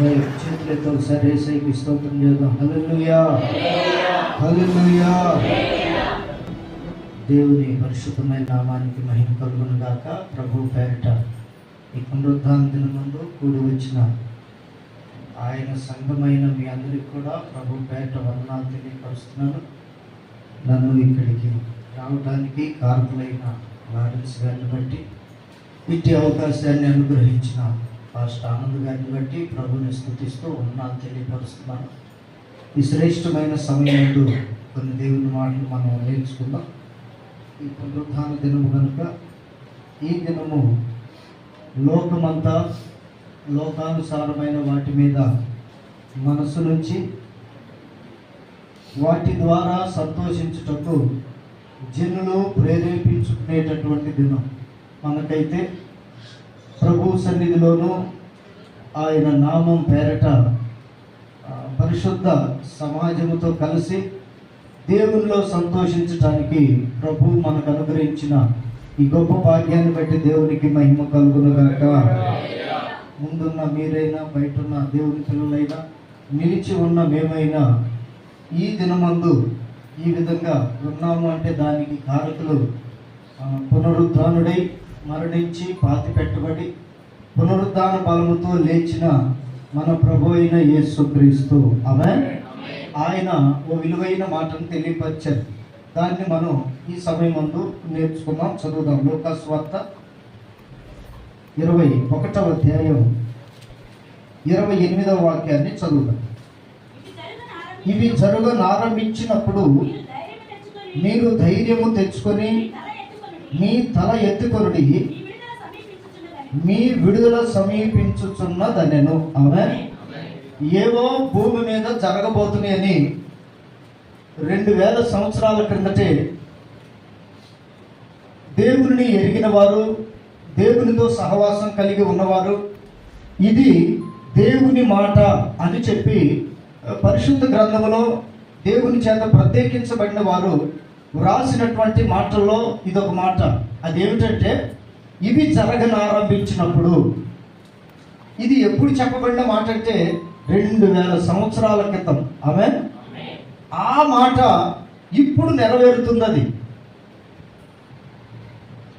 చేతులతో సరేసైకి స్తోత్రం చేద్దాం. హల్లెలూయా, హల్లెలూయా. దేవుని పరిశుద్ధమైన నామానికి మహిమ కలుగును గాక. ప్రభు పేరిట ఈ పునరుద్ధాన దినమందు కూడి వచ్చిన ఆయన సంఘమైన మీ అందరికీ కూడా ప్రభు పేరిట వందనాలు తెలియపరుస్తున్నాను. నన్ను ఇక్కడికి రావడానికి కారకులైన లారెన్స్ గారిని బట్టి, ఇట్టి అవకాశాన్ని అనుగ్రహించిన పాస్టర్ ఆనంద్ గారిని బట్టి ప్రభుని స్తుతిస్తూ వందనాలు తెలియపరుస్తున్నాను. ఈ శ్రేష్టమైన సమయంలో కొన్ని దేవుని మాటలు మనం నేర్చుకుందాం. ఈ పునరుద్ధాన దినము కనుక ఈ దినము లోకమంతా లోకానుసారమైన వాటి మీద మనసు నుంచి వాటి ద్వారా సంతోషించుటకు జనులు ప్రేరేపించుకునేటటువంటి దినం. మనకైతే ప్రభు సన్నిధిలోనూ ఆయన నామం పేరట పరిశుద్ధ సమాజముతో కలిసి దేవునిలో సంతోషించడానికి ప్రభు మనకు అనుగ్రహించిన ఈ గొప్ప భాగ్యాన్ని బట్టి దేవునికి మహిమ కలుగునుగాక. ముందున్న మీరైనా, బయటున్న దేవుని పిల్లలైనా, నిలిచి ఉన్న మేమైనా ఈ దినమందు ఈ విధంగా ఉన్నాము అంటే దానికి కారకులు పునరుద్ధానుడై మరణించి పాతి పెట్టబడి పునరుద్ధాన బలముతో లేచిన మన ప్రభు అయిన యేసుక్రీస్తు. ఆమేన్. ఆయన ఓ విలువైన మాటను తెలియపరిచారు. దాన్ని మనం ఈ సమయం ముందు నేర్చుకుందాం. చదువుదాం. లూకా సువార్త 21వ అధ్యాయం 28వ వాక్యాన్ని చదువుదాం. ఇవి జరగనారంభించినప్పుడు మీరు ధైర్యము తెచ్చుకొని మీ తల ఎత్తుకొనుడి, మీ విడుదల సమీపించుచున్నదనెను. ఆమేన్. ఏవో భూమి మీద జరగబోతున్నాయని 2000 సంవత్సరాల క్రిందటే దేవుని ఎరిగిన వారు, దేవునితో సహవాసం కలిగి ఉన్నవారు ఇది దేవుని మాట అని చెప్పి పరిశుద్ధ గ్రంథములో దేవుని చేత ప్రత్యేకించబడిన వారు వ్రాసినటువంటి మాటల్లో ఇదొక మాట. అదేమిటంటే ఇవి జరగనారంభించినప్పుడు. ఇది ఎప్పుడు చెప్పబడిన మాట అంటే 2000 సంవత్సరాల క్రితం. ఆమేన్. ఆ మాట ఇప్పుడు నెరవేరుతున్నది.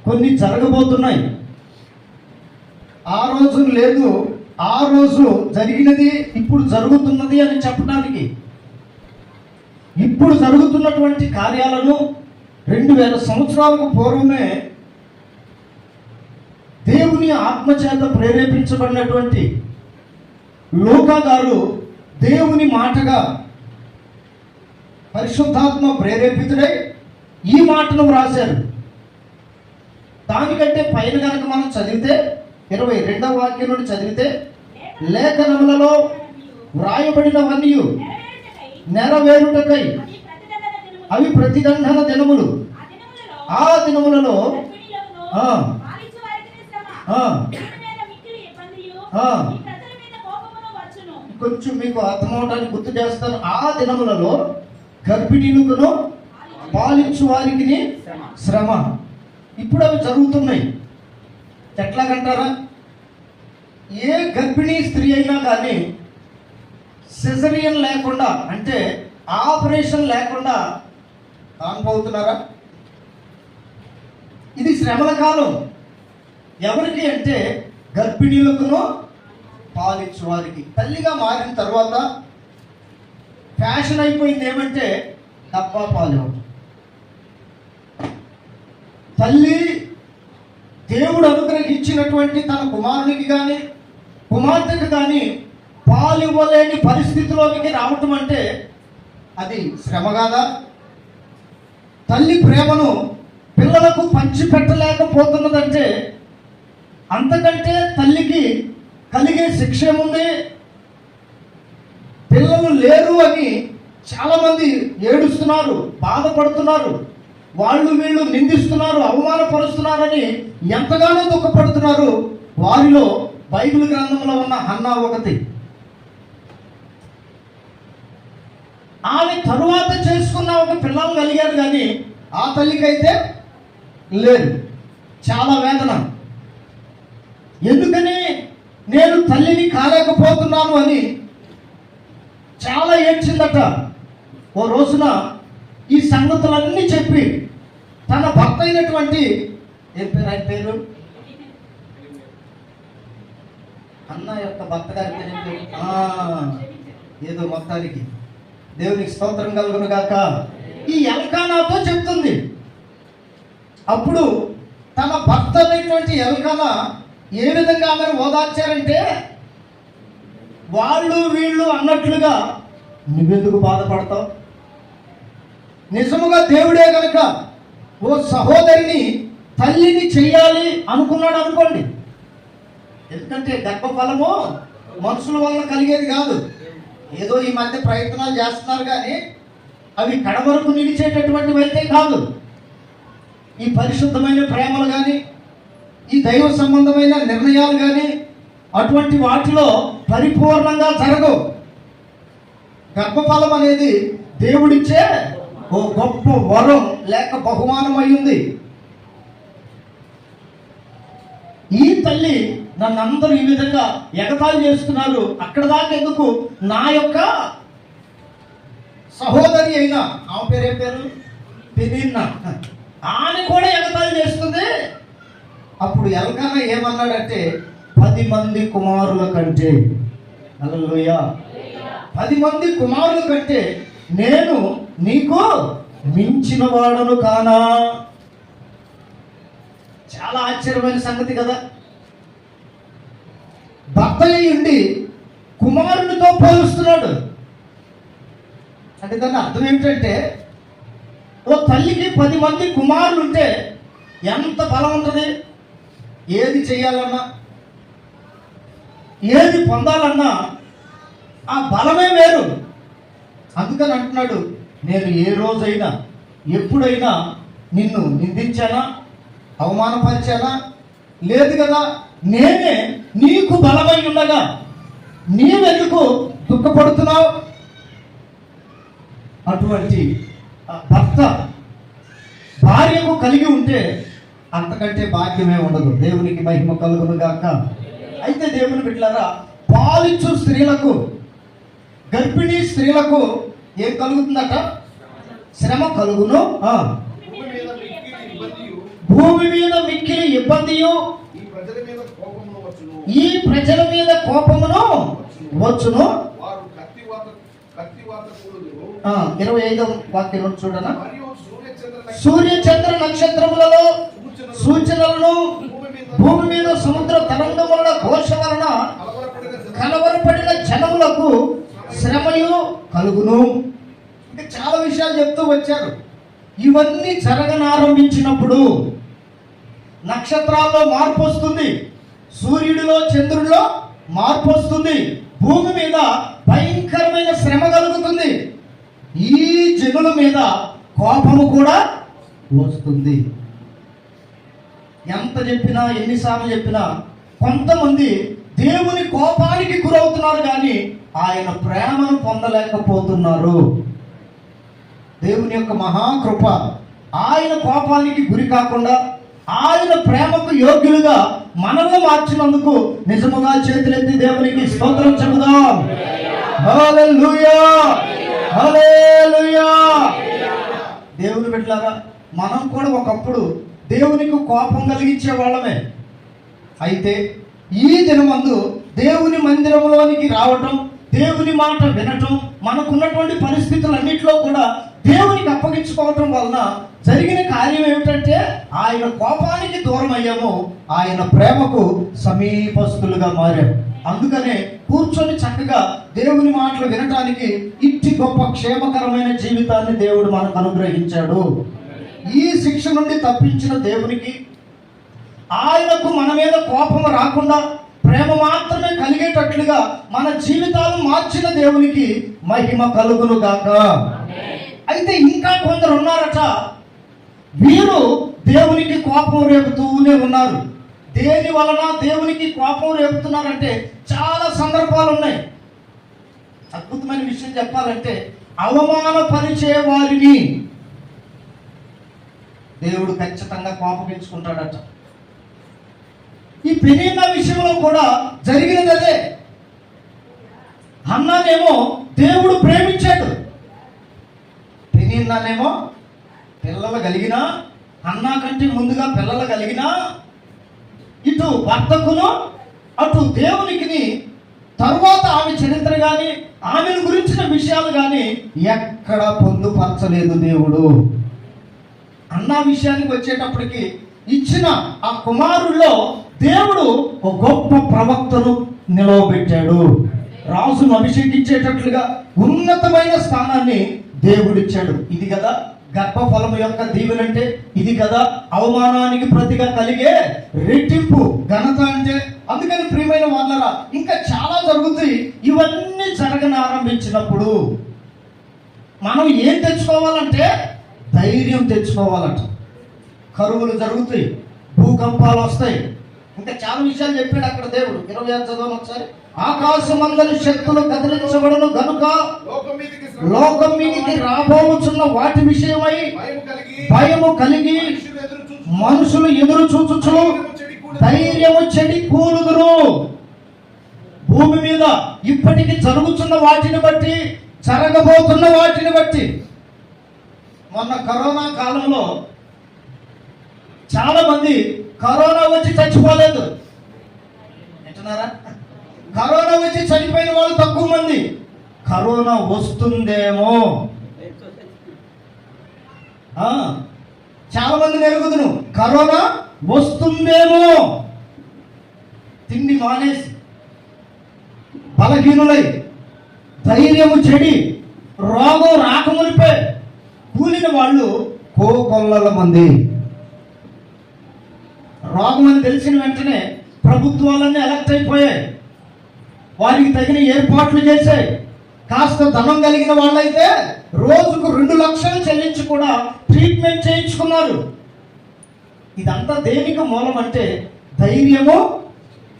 కొన్ని జరగబోతున్నాయి. ఆ రోజు లేదు, ఆ రోజు జరిగినది ఇప్పుడు జరుగుతున్నది అని చెప్పడానికి. ఇప్పుడు జరుగుతున్నటువంటి కార్యాలను 2000 సంవత్సరాలకు పూర్వమే దేవుని ఆత్మచేత ప్రేరేపించబడినటువంటి లూకా గారు దేవుని మాటగా పరిశుద్ధాత్మ ప్రేరేపితుడై ఈ మాటను వ్రాశారు. దానికంటే పైన కనుక మనం చదివితే 22వ వాక్యం నుండి చదివితే, లేఖనములలో వ్రాయబడినవన్నీ నెరవేరుటకై అవి ప్రతిదండన దినములు. ఆ దినములలో కొంచెం మీకు అర్థమవడానికి గుర్తు చేస్తాను. ఆ దినములలో గర్భిణీలకును పాలించు వారికి శ్రమ. ఇప్పుడు అవి జరుగుతున్నాయి. ఎట్లాగంటారా? ఏ గర్భిణీ స్త్రీ అయినా కానీ సిజరియన్ లేకుండా, అంటే ఆపరేషన్ లేకుండా కాకపోతున్నారా? ఇది శ్రమల కాలం. ఎవరికి అంటే గర్భిణీలకును పాలించు వారికి. తల్లిగా మారిన తర్వాత ఫ్యాషన్ అయిపోయింది ఏమంటే డబ్బా పాలు. తల్లి దేవుడు అనుగ్రహించినటువంటి తన కుమారునికి కానీ కుమార్తెకు కానీ పాలు ఇవ్వలేని పరిస్థితిలోనికి రావటం అంటే అది శ్రమ కాదా? తల్లి ప్రేమను పిల్లలకు పంచి పెట్టలేకపోతున్నదంటే అంతకంటే తల్లికి కలిగే శిక్ష ఏముంది? పిల్లలు లేరు అని చాలామంది ఏడుస్తున్నారు, బాధపడుతున్నారు, వాళ్ళు వీళ్ళు నిందిస్తున్నారు, అవమానపరుస్తున్నారని ఎంతగానో దుఃఖపడుతున్నారు. వారిలో బైబిల్ గ్రంథంలో ఉన్న హన్నా ఒకటి. ఆమె తరువాత చేసుకున్న ఒక పిల్లలు కలిగారు కానీ ఆ తల్లికైతే లేదు. చాలా వేదన. ఎందుకని నేను తల్లిని కాలేకపోతున్నాను అని చాలా ఏడ్చిందట. ఓ రోజున ఈ సంగతులన్నీ చెప్పి తన భర్త అయినటువంటి ఆయన పేరు అన్న యొక్క భర్త గారి పేరు ఏదో మొత్తానికి దేవునికి స్తోత్రం కలుగును గాక. ఈ ఎల్కానాతో చెప్తుంది. అప్పుడు తన భర్త అయినటువంటి ఎల్కానా ఏ విధంగా ఆమెను ఓదార్చారంటే, వాళ్ళు వీళ్ళు అన్నట్లుగా నువ్వెందుకు బాధపడతావు, నిజముగా దేవుడే కనుక ఓ సహోదరిని తల్లిని చెయ్యాలి అనుకున్నాడు అనుకోండి. ఎందుకంటే గర్భఫలము మనుషుల వల్ల కలిగేది కాదు. ఏదో ఈ మధ్య ప్రయత్నాలు చేస్తున్నారు కానీ అవి కడవరకు నిలిచేటటువంటివి అయితే కాదు. ఈ పరిశుద్ధమైన ప్రేమలు కానీ, ఈ దైవ సంబంధమైన నిర్ణయాలు కానీ అటువంటి వాటిలో పరిపూర్ణంగా జరగవు. గర్భఫలం అనేది దేవుడిచ్చే ఓ గొప్ప వరం లేక బహుమానం అయ్యింది. ఈ తల్లి నన్ను అందరూ ఈ విధంగా ఎగతాళి చేస్తున్నారు, అక్కడ దాకా ఎందుకు, నా యొక్క సహోదరి అయినా ఆమె పేరు ఏం పేరు పెనిన్నా, ఆమె కూడా ఎగతాళి చేస్తుంది. అప్పుడు ఎల్కానా ఏమన్నాడంటే, 10 మంది కుమారుల కంటే, హల్లెలూయా, 10 మంది కుమారుల కంటే నేను నీకు మించిన వాడను కానా. చాలా ఆశ్చర్యమైన సంగతి కదా. భర్త ఉండి కుమారునితో పోలుస్తున్నాడు అంటే దాని అర్థం ఏమిటంటే, ఓ తల్లికి 10 మంది కుమారులు ఉంటే ఎంత బలం ఉంటుంది. ఏది చేయాలన్నా, ఏది పొందాలన్నా ఆ బలమే వేరు. అందుకని అంటున్నాడు, నేను ఏ రోజైనా ఎప్పుడైనా నిన్ను నిందించానా, అవమానపరిచానా? లేదు కదా. నేనే నీకు బలమై ఉండగా నీవెందుకు దుఃఖపడుతున్నావు? అటువంటి భర్త భార్యకు కలిగి ఉంటే అంతకంటే భాగ్యమే ఉండదు. దేవునికి మహిమ కలుగును గాక. అయితే దేవుని బిడ్డలారా, పాలిచ్చు స్త్రీలకు, గర్భిణీ స్త్రీలకు ఏం కలుగుతుందట? శ్రమ కలుగును. భూమి మీద మిక్కిలి ఇబ్బందియు, ఈ ప్రజల మీద కోపమును వచ్చును. 25వ వాక్యం చూడనా, సూర్య చంద్ర నక్షత్రములలో సూచనలను, భూమి మీద సముద్ర తరంగముల ఘోష వలన కలవరపడిన జనములకు శ్రమయు కలుగును. ఇంకా చాలా విషయాలు చెప్తూ వచ్చారు. ఇవన్నీ జరగనారంభించినప్పుడు నక్షత్రాల్లో మార్పు వస్తుంది, సూర్యుడిలో చంద్రుడిలో మార్పు వస్తుంది, భూమి మీద భయంకరమైన శ్రమ కలుగుతుంది, ఈ జనుల మీద కోపము కూడా వస్తుంది. ఎంత చెప్పినా, ఎన్నిసార్లు చెప్పినా కొంతమంది దేవుని కోపానికి గురవుతున్నారు కానీ ఆయన ప్రేమను పొందలేకపోతున్నారు. దేవుని యొక్క మహాకృప ఆయన కోపానికి గురి కాకుండా ఆయన ప్రేమకు యోగ్యులుగా మనల్ని మార్చినందుకు నిజముగా చేతులెత్తి దేవునికి స్తోత్రం చెబుదాం. హల్లెలూయా, హల్లెలూయా. దేవుని బిడ్డలారా, మనం కూడా ఒకప్పుడు దేవునికి కోపం కలిగించే వాళ్ళమే. అయితే ఈ దినమందు దేవుని మందిరంలోనికి రావటం, దేవుని మాట వినటం, మనకున్నటువంటి పరిస్థితులన్నింటిలో కూడా దేవునికి అప్పగించుకోవటం వలన జరిగిన కార్యం ఏమిటంటే, ఆయన కోపానికి దూరం అయ్యాము, ఆయన ప్రేమకు సమీపస్తులుగా మారాం. అందుకనే కూర్చొని చక్కగా దేవుని మాటలు వినటానికి ఇట్టి గొప్ప క్షేమకరమైన జీవితాన్ని దేవుడు మనకు అనుగ్రహించాడు. ఈ శిక్ష నుండి తప్పించిన దేవునికి, ఆయనకు మన మీద కోపం రాకుండా ప్రేమ మాత్రమే కలిగేటట్లుగా మన జీవితాలు మార్చిన దేవునికి మహిమ కలుగును గాక. అయితే ఇంకా కొందరు ఉన్నారట, వీరు దేవునికి కోపం రేపుతూనే ఉన్నారు. దేని వలన దేవునికి కోపం రేపుతున్నారంటే చాలా సందర్భాలు ఉన్నాయి. అద్భుతమైన విషయం చెప్పాలంటే, అవమానపరిచే వారిని దేవుడు ఖచ్చితంగా కోపగించుకుంటాడట. ఈ పెనీన్నా విషయంలో కూడా జరిగినది అదే. హన్నానేమో దేవుడు ప్రేమించాడు, పెనీన్నానేమో పిల్లలు కలిగినా, హన్నా కంటే ముందుగా పిల్లలు కలిగినా, ఇటు భర్తకును అటు దేవునికి తరువాత ఆమె చరిత్ర కానీ ఆమెను గురించిన విషయాలు కానీ ఎక్కడా పొందుపరచలేదు దేవుడు. అన్నా విషయానికి వచ్చేటప్పటికి ఇచ్చిన ఆ కుమారుల్లో దేవుడు ఒక గొప్ప ప్రవక్తను నిలవబెట్టాడు. రాజును అభిషేకించేటట్లుగా ఉన్నతమైన స్థానాన్ని దేవుడిచ్చాడు. ఇది కదా గర్భఫలం యొక్క దీవెనంటే, ఇది కదా అవమానానికి ప్రతిగా కలిగే రెట్టింపు ఘనత అంటే. అందుకని ప్రియమైన వాళ్ళరా, ఇంకా చాలా జరుగుతాయి. ఇవన్నీ జరగనారంభించినప్పుడు మనం ఏం తెచ్చుకోవాలంటే ధైర్యం తెచ్చుకోవాలంట. కరువులు జరుగుతాయి, భూకంపాలు వస్తాయి, ఇంకా చాలా విషయాలు చెప్పాడు అక్కడ దేవుడు. 26 చదవను ఒకసారి. ఆకాశమందలి శక్తులు కదిలించబడును గనుక లోకం మీదికి రాబోచున్న వాటి విషయమై భయము కలిగి మనుషులు ఎదురు చూచుచు ధైర్యము చెడి కూలుదురు. భూమి మీద ఇప్పటికి జరుగుతున్న వాటిని బట్టి, జరగబోతున్న వాటిని బట్టి. మొన్న కరోనా కాలంలో చాలా మంది కరోనా వచ్చి చచ్చిపోలేదు అంటున్నారా? కరోనా వచ్చి చనిపోయిన వాళ్ళు తక్కువ మంది. కరోనా వస్తుందేమో చాలా మంది ఎరుగుదును, కరోనా వస్తుందేమో తిండి మానేసి బలహీనులై ధైర్యము చెడి రోగం రాకమునిపే కూలిన వాళ్ళు కోకొల్లల మంది. రోగం అని తెలిసిన వెంటనే ప్రభుత్వాలన్నీ అలర్ట్ అయిపోయాయి, వారికి తగిన ఏర్పాట్లు చేశాయి. కాస్త ధనం కలిగిన వాళ్ళైతే రోజుకు 2 లక్షలు చెల్లించి కూడా ట్రీట్మెంట్ చేయించుకున్నారు. ఇదంతా దేనికి మూలం అంటే ధైర్యము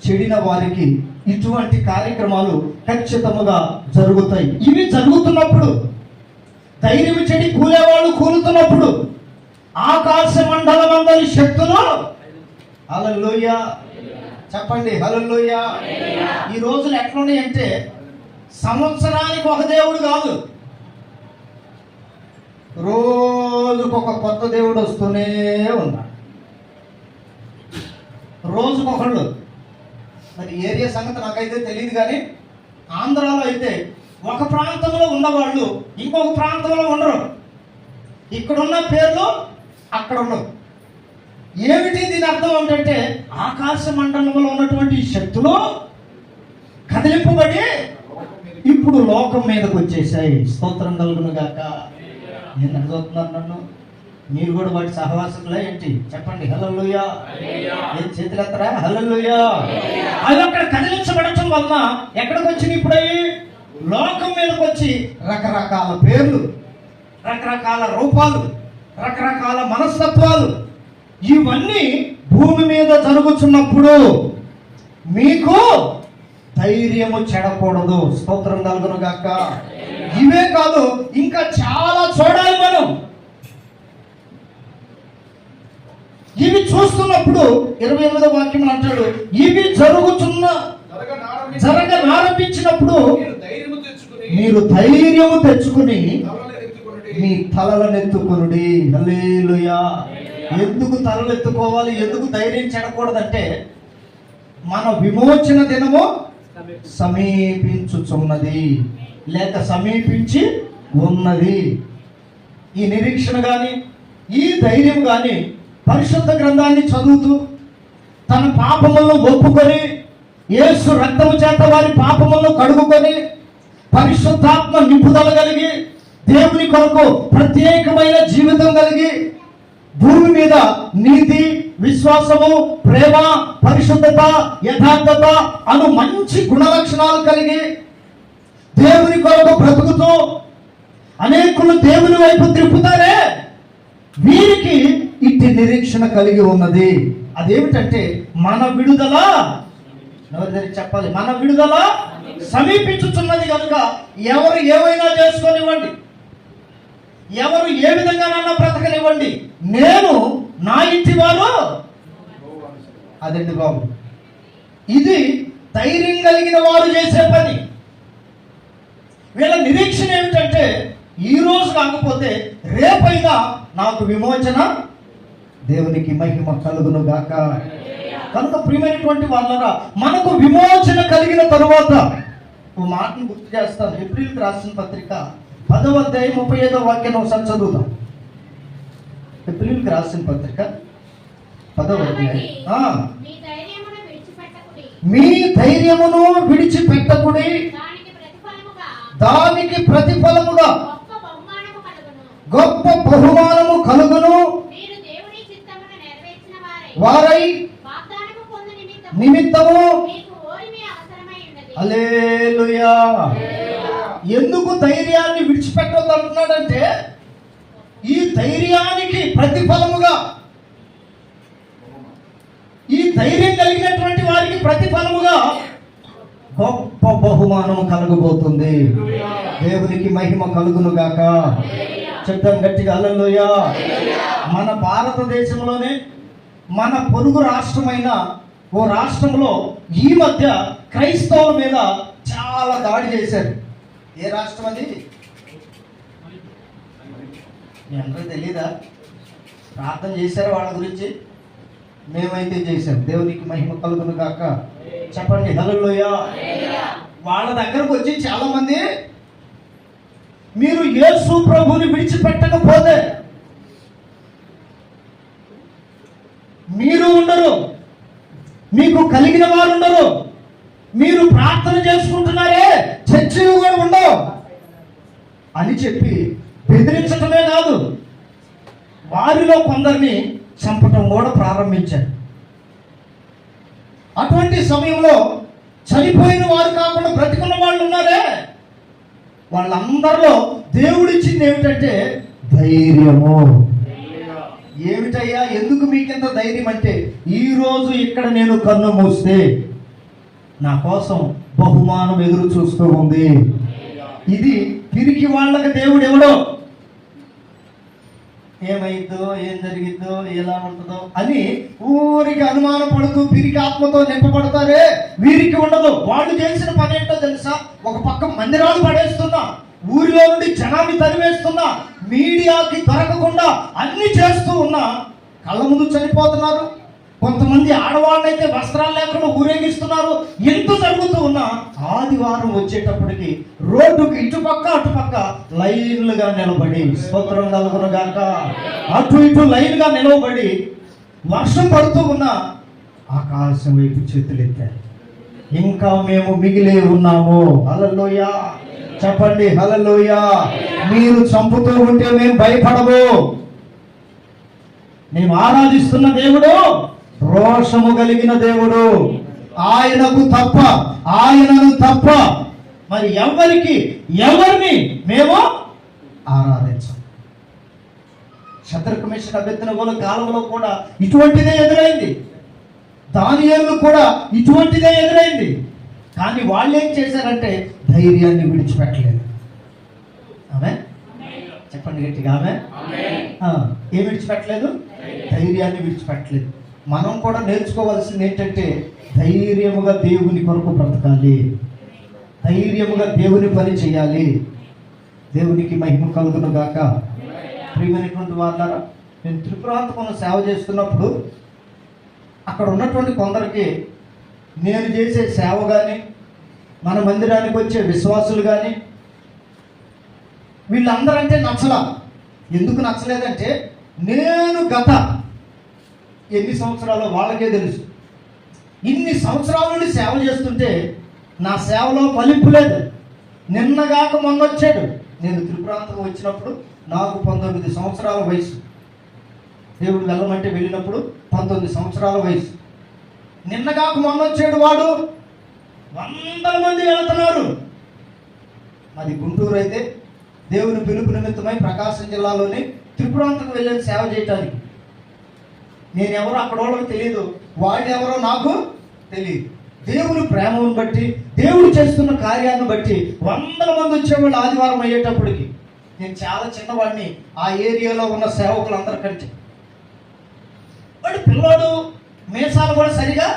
చెడిన వారికి ఇటువంటి కార్యక్రమాలు ఖచ్చితంగా జరుగుతాయి. ఇవి జరుగుతున్నప్పుడు, ధైర్యం చెడి కూలేవాళ్ళు కూలుతున్నప్పుడు, ఆకాశ మండలమందరి శక్తులు హల్లెలూయా చెప్పండి, హల్లెలూయా. ఈ రోజులు ఎట్లున్నాయి అంటే సంవత్సరానికి ఒక దేవుడు కాదు, రోజుకొక కొత్త దేవుడు వస్తూనే ఉన్నాడు, రోజుకొకళ్ళు. మరి ఏరియా సంగతి నాకైతే తెలియదు, కానీ ఆంధ్రాలో అయితే ఒక ప్రాంతంలో ఉన్నవాళ్ళు ఇంకొక ప్రాంతంలో ఉండరు. ఇక్కడున్న పేర్లు అక్కడ ఉండవు. ఏమిటి దీని అర్థం ఏంటంటే ఆకాశ మండలంలో ఉన్నటువంటి శక్తులు కదిలింపబడి ఇప్పుడు లోకం మీదకి వచ్చేసాయి. స్తోత్రం కలుగును గాక. నేను అడుగుతున్నాను, నన్ను మీరు కూడా వాటి సహవాసకులే ఏంటి చెప్పండి, హల్లెలూయా. ఏం చేతులెత్తరా? హల్లెలూయా. అవి అక్కడ కదిలించబడటం వలన ఎక్కడికి వచ్చినాయి? ఇప్పుడు లోకం మీదకి వచ్చి రకరకాల పేర్లు, రకరకాల రూపాలు, రకరకాల మనస్తత్వాలు, ఇవన్నీ భూమి మీద జరుగుతున్నప్పుడు మీకు ధైర్యము చెడకూడదు. స్తోత్రం కలుగును గాక. ఇవే కాదు, ఇంకా చాలా చూడాలి మనం. ఇవి చూస్తున్నప్పుడు 28వ వాక్యం అంటాడు, ఇవి జరగనారంభించినప్పుడు మీరు ధైర్యము తెచ్చుకుని మీ తలలను ఎత్తుకునుడి. హల్లెలూయా. ఎందుకు తలలు ఎత్తుకోవాలి, ఎందుకు ధైర్యం చెడకూడదంటే మన విమోచన దినము సమీపించుచున్నది, లేక సమీపించి ఉన్నది. ఈ నిరీక్షణ కానీ ఈ ధైర్యం కానీ పరిశుద్ధ గ్రంథాన్ని చదువుతూ తన పాపములను ఒప్పుకొని యేసు రక్తము చేత వారి పాపములను కడుగుకొని పరిశుద్ధాత్మ నింపుదల కలిగి దేవుని కొరకు ప్రత్యేకమైన జీవితం కలిగి భూమి మీద నీతి, విశ్వాసము, ప్రేమ, పరిశుద్ధత, యథార్థత అను మంచి గుణలక్షణాలు కలిగి దేవుని కొరకు బ్రతుకుతూ అనేకులు దేవుని వైపు త్రిప్పుతారే, వీరికి ఇట్టి నిరీక్షణ కలిగి ఉన్నది. అదేమిటంటే మన విడుదల. చెప్పాలి, మన విడుదల సమీపించుచున్నది కనుక ఎవరు ఏమైనా చేసుకోనివ్వండి, ఎవరు ఏ విధంగానన్నా బ్రతకనివ్వండి, నేను నా ఇంటి వారు అదండి బాబు. ఇది ధైర్యం కలిగిన వారు చేసే పని. వీళ్ళ నిరీక్షణ ఏమిటంటే ఈ రోజు కాకపోతే రేపైనా నాకు విమోచన, దేవునికి మహిమ కలుగును గాక. కనుక ప్రియమైనటువంటి వాళ్ళరా, మనకు విమోచన కలిగిన తరువాత ఓ మాటను గుర్తు చేస్తాను. ఏప్రిల్కి రాసిన పత్రిక 10వ అధ్యాయం 35వ వాక్యం ఒకసారి చదువుదాం. ఏప్రిల్కి రాసిన పత్రిక 10వ అధ్యాయం. మీ ధైర్యమును విడిచిపెట్టకుడి, దానికి ప్రతిఫలముగా గొప్ప బహుమానము కలుగును. వారై నిమిత్తము హల్లెలూయా. ఎందుకు ధైర్యాన్ని విడిచిపెట్టొద్దు అంటున్నాడంటే, ఈ ధైర్యానికి ప్రతిఫలముగా, ఈ ధైర్యం కలిగినటువంటి వారికి ప్రతిఫలముగా గొప్ప బహుమానం కలగబోతుంది. దేవునికి మహిమ కలుగును గాక. చెప్తాం గట్టిగా హల్లెలూయా. మన భారతదేశంలోనే మన పొరుగు రాష్ట్రమైన ఓ రాష్ట్రంలో ఈ మధ్య క్రైస్తవుల మీద చాలా దాడి చేశారు. ఏ రాష్ట్రం అది? మీ అందరూ తెలీదా? ప్రార్థన చేశారు వాళ్ళ గురించి? మేమైతే చేశాం. దేవునికి మహిమ కలుగును గాక. చెప్పండి హల్లెలూయా. వాళ్ళ దగ్గరకు వచ్చి చాలా మంది, మీరు యేసు ప్రభువుని విడిచిపెట్టకపోతే మీరు ఉండరు, మీకు కలిగిన వారు ఉండరు, మీరు ప్రార్థన చేసుకుంటున్నారే చర్చిలు కూడా ఉండవు అని చెప్పి బెదిరించటమే కాదు, వారిలో కొందరిని చంపటం కూడా ప్రారంభించారు. అటువంటి సమయంలో చనిపోయిన వారు కాకుండా బ్రతికున్న వాళ్ళు ఉన్నారే, వాళ్ళందరిలో దేవుడిచ్చింది ఏమిటంటే ధైర్యము. ఏమిటయ్యా, ఎందుకు మీకింత ధైర్యం అంటే, ఈరోజు ఇక్కడ నేను కన్ను మూస్తే నా కోసం బహుమానం ఎదురు చూస్తూ ఉంది. ఇది పిరికి వాళ్ళకి దేవుడు ఎవడో, ఏమైందో ఏం జరిగిద్దో ఎలా ఉంటుందో అని ఊరికి అనుమానం పడుతూ పిరికి ఆత్మతో నింపబడతారే, వీరికి ఉండదు. వాళ్ళు చేసిన పని ఏంటో తెలుసా? ఒక పక్క మందిరాలు పడేస్తున్నా, ఊరిలో నుండి జనాన్ని తరివేస్తున్నా, మీడియాకి దొరకకుండా అన్ని చేస్తూ ఉన్నా, కళ్ళ ముందు చనిపోతున్నారు. కొంతమంది ఆడవాళ్ళైతే వస్త్రాలు లేకుండా ఊరేగిస్తున్నారు. ఎంత జరుగుతూ ఉన్నా ఆదివారం వచ్చేటప్పటికి రోడ్డుకి ఇటుపక్క అటుపక్క లైన్లుగా నిలబడి, స్తోత్రం కలుగును గాక, అటు ఇటు లైన్గా నిలవబడి వర్షం పడుతూ ఉన్నా ఆకాశం వైపు చేతులెత్తారు. ఇంకా మేము మిగిలే ఉన్నాము. హల్లెలూయా. చెప్పండి హల్లెలూయా. మీరు చంపుతూ ఉంటే మేము భయపడము. మేము ఆరాధిస్తున్న దేవుడు రోషము కలిగిన దేవుడు. ఆయనను తప్ప మరి ఎవరిని మేము ఆరాధించం. శత్రుకు మిషన్ అభ్యర్థన కాలంలో కూడా ఇటువంటిదే ఎదురైంది. దానియేలు కూడా ఇటువంటిదే ఎదురైంది. కానీ వాళ్ళు ఏం చేశారంటే ధైర్యాన్ని విడిచిపెట్టలేదు. ఆమె చెప్పండి గట్టిగా. ఆమె ఏం విడిచిపెట్టలేదు? ధైర్యాన్ని విడిచిపెట్టలేదు. మనం కూడా నేర్చుకోవాల్సింది ఏంటంటే ధైర్యముగా దేవుని కొరకు బ్రతకాలి, ధైర్యముగా దేవుని పని చేయాలి. దేవునికి మహిమ కలుగును గాక. ప్రియమైనటువంటి వాళ్ళారా, నేను త్రిపురాంతకం సేవ చేస్తున్నప్పుడు అక్కడ ఉన్నటువంటి కొందరికి నేను చేసే సేవ కానీ, మన మందిరానికి వచ్చే విశ్వాసులు కానీ, వీళ్ళందరంటే నచ్చలా. ఎందుకు నచ్చలేదంటే, నేను గత ఎన్ని సంవత్సరాలు వాళ్ళకే తెలుసు. ఇన్ని సంవత్సరాల నుండి సేవ చేస్తుంటే నా సేవలో ఫలింపు లేదు. నిన్నగాక మొన్న వచ్చాడు. నేను త్రిపురాంతకం వచ్చినప్పుడు నాకు 19 సంవత్సరాల వయసు. దేవుడు వెళ్ళమంటే వెళ్ళినప్పుడు 19 సంవత్సరాల వయసు. నిన్నగాక మొన్న వచ్చాడు వాడు. 100 మంది వెళుతున్నారు. అది గుంటూరు అయితే దేవుని పిలుపు నిమిత్తమై ప్రకాశం జిల్లాలోని త్రిపురాంతకు వెళ్ళని సేవ చేయటానికి. నేనెవరో అక్కడ వాళ్ళకి తెలియదు, వాడెవరో నాకు తెలియదు. దేవుని ప్రేమను బట్టి, దేవుడు చేస్తున్న కార్యాన్ని బట్టి 100 మంది వచ్చేవాళ్ళు ఆదివారం అయ్యేటప్పటికి. నేను చాలా చిన్నవాడిని ఆ ఏరియాలో ఉన్న సేవకులందరికంటే. వాడు పిల్లోడు, మీసాలు కూడా సరిగా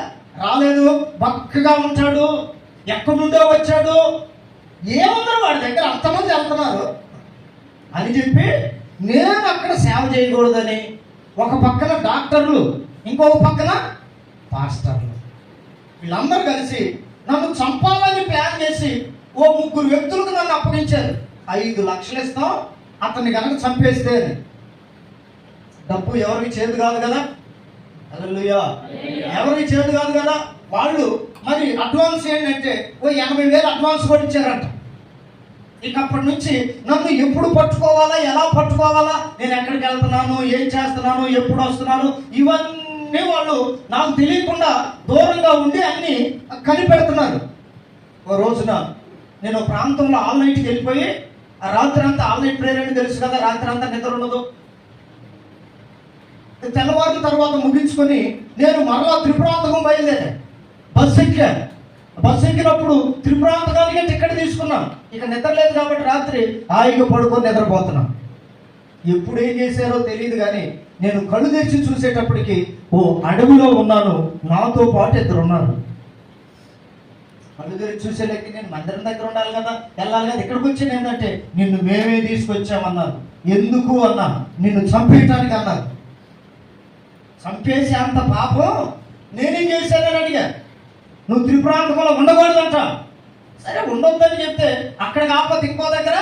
రాలేదు, బక్కగా ఉంటాడు, ఎక్కడి నుండో వచ్చాడు, ఏముందరో వాడి దగ్గర అంతమంది వెళ్తున్నారు అని చెప్పి నేను అక్కడ సేవ చేయకూడదని ఒక పక్కన డాక్టర్లు, ఇంకొక పక్కన పాస్టర్లు, వీళ్ళందరూ కలిసి నన్ను చంపాలని ప్లాన్ చేసి ఓ 3 వ్యక్తులకు నన్ను అప్పగించారు. 5 లక్షలు ఇస్తాం అతన్ని కనుక చంపేస్తే. డబ్బు ఎవరికి చేదు కాదు కదా, హల్లెలూయా, ఎవరికి చేదు కాదు కదా. వాళ్ళు మరి అడ్వాన్స్ ఏంటంటే ఓ 80,000 అడ్వాన్స్ కూడా ఇచ్చారంట. ఇక అప్పటి నుంచి నన్ను ఎప్పుడు పట్టుకోవాలా, ఎలా పట్టుకోవాలా, నేను ఎక్కడికి వెళ్తున్నాను, ఏం చేస్తున్నాను, ఎప్పుడు వస్తున్నాను, ఇవన్నీ వాళ్ళు నాకు తెలియకుండా దూరంగా ఉండి అన్ని కనిపెడుతున్నారు. ఓ రోజున నేను ప్రాంతంలో ఆల్ నైట్కి వెళ్ళిపోయి, ఆ రాత్రి అంతా ఆల్ నైట్ ప్రేయర్ అని తెలుసు కదా, రాత్రి అంతా నిద్ర ఉండదు. తెల్లవారిన తర్వాత ముగించుకొని నేను మరలా త్రిపురాంతకం బయలుదేరా. బస్సు ఎక్కినప్పుడు త్రిపురాంతకానికి టికెట్ తీసుకున్నాను. ఇక నిద్ర లేదు కాబట్టి రాత్రి హాయిగా పడుకొని నిద్రపోతున్నాను. ఎప్పుడు ఏం చేశారో తెలియదు కానీ నేను కళ్ళు తెరిచి చూసేటప్పటికి ఓ అడవిలో ఉన్నాను, నాతో పాటు 2 ఉన్నారు. కళ్ళు తెరిచి చూసేలకి నేను మందిరం దగ్గర ఉండాలి కదా, వెళ్ళాలి కదా. ఇక్కడికి వచ్చాను ఏంటంటే నిన్ను మేమే తీసుకొచ్చామన్నారు. ఎందుకు అన్నా, నిన్ను చంపేయటానికి అన్నారు. చంపేసి అంత పాపం నేనేం చేశానని అడిగా. నువ్వు త్రిపురాంతకంలో ఉండకూడదంట. సరే ఉండొద్దని చెప్తే అక్కడ కాకపోతే ఇంకో దగ్గర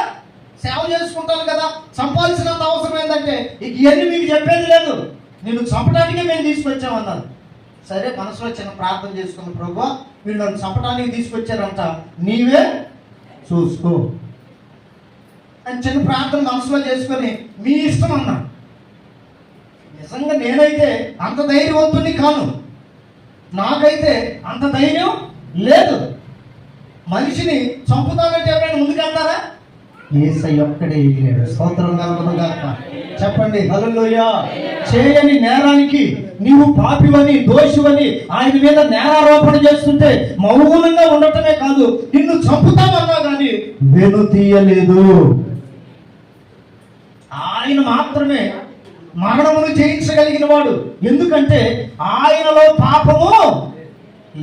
సేవ చేసుకుంటాను కదా, చంపాల్సినంత అవసరం ఏంటంటే ఇవన్నీ మీకు చెప్పేది లేదు, నిన్ను చంపడానికే మేము తీసుకొచ్చామన్నారు. సరే మనసులో చిన్న ప్రార్థన చేసుకున్న, ప్రభువా వీళ్ళు నన్ను చంపడానికి తీసుకొచ్చారంట, నీవే చూసుకో అని చిన్న ప్రార్థన మనసులో చేసుకొని మీ ఇష్టం అన్నా. నిజంగా నేనైతే అంత ధైర్యవంతుని కాను, నాకైతే అంత ధైర్యం లేదు. మనిషిని చంపుతానంటే ఎవరైనా ముందుకెళ్తారా? యేసయ్య ఒక్కడే వెళ్ళాడు. స్తోత్రం కలుగును గాక. చెప్పండి హల్లెలూయా. చేయని నేరానికి నీవు పాపివని, దోషివని ఆయన మీద నేరారోపణ చేస్తుంటే మౌనంగా ఉండటమే కాదు, నిన్ను చంపుతామన్నా కానీ వెనుతీయలేదు. ఆయన మాత్రమే మరణమును జయించగలిగిన వాడు. ఎందుకంటే ఆయనలో పాపము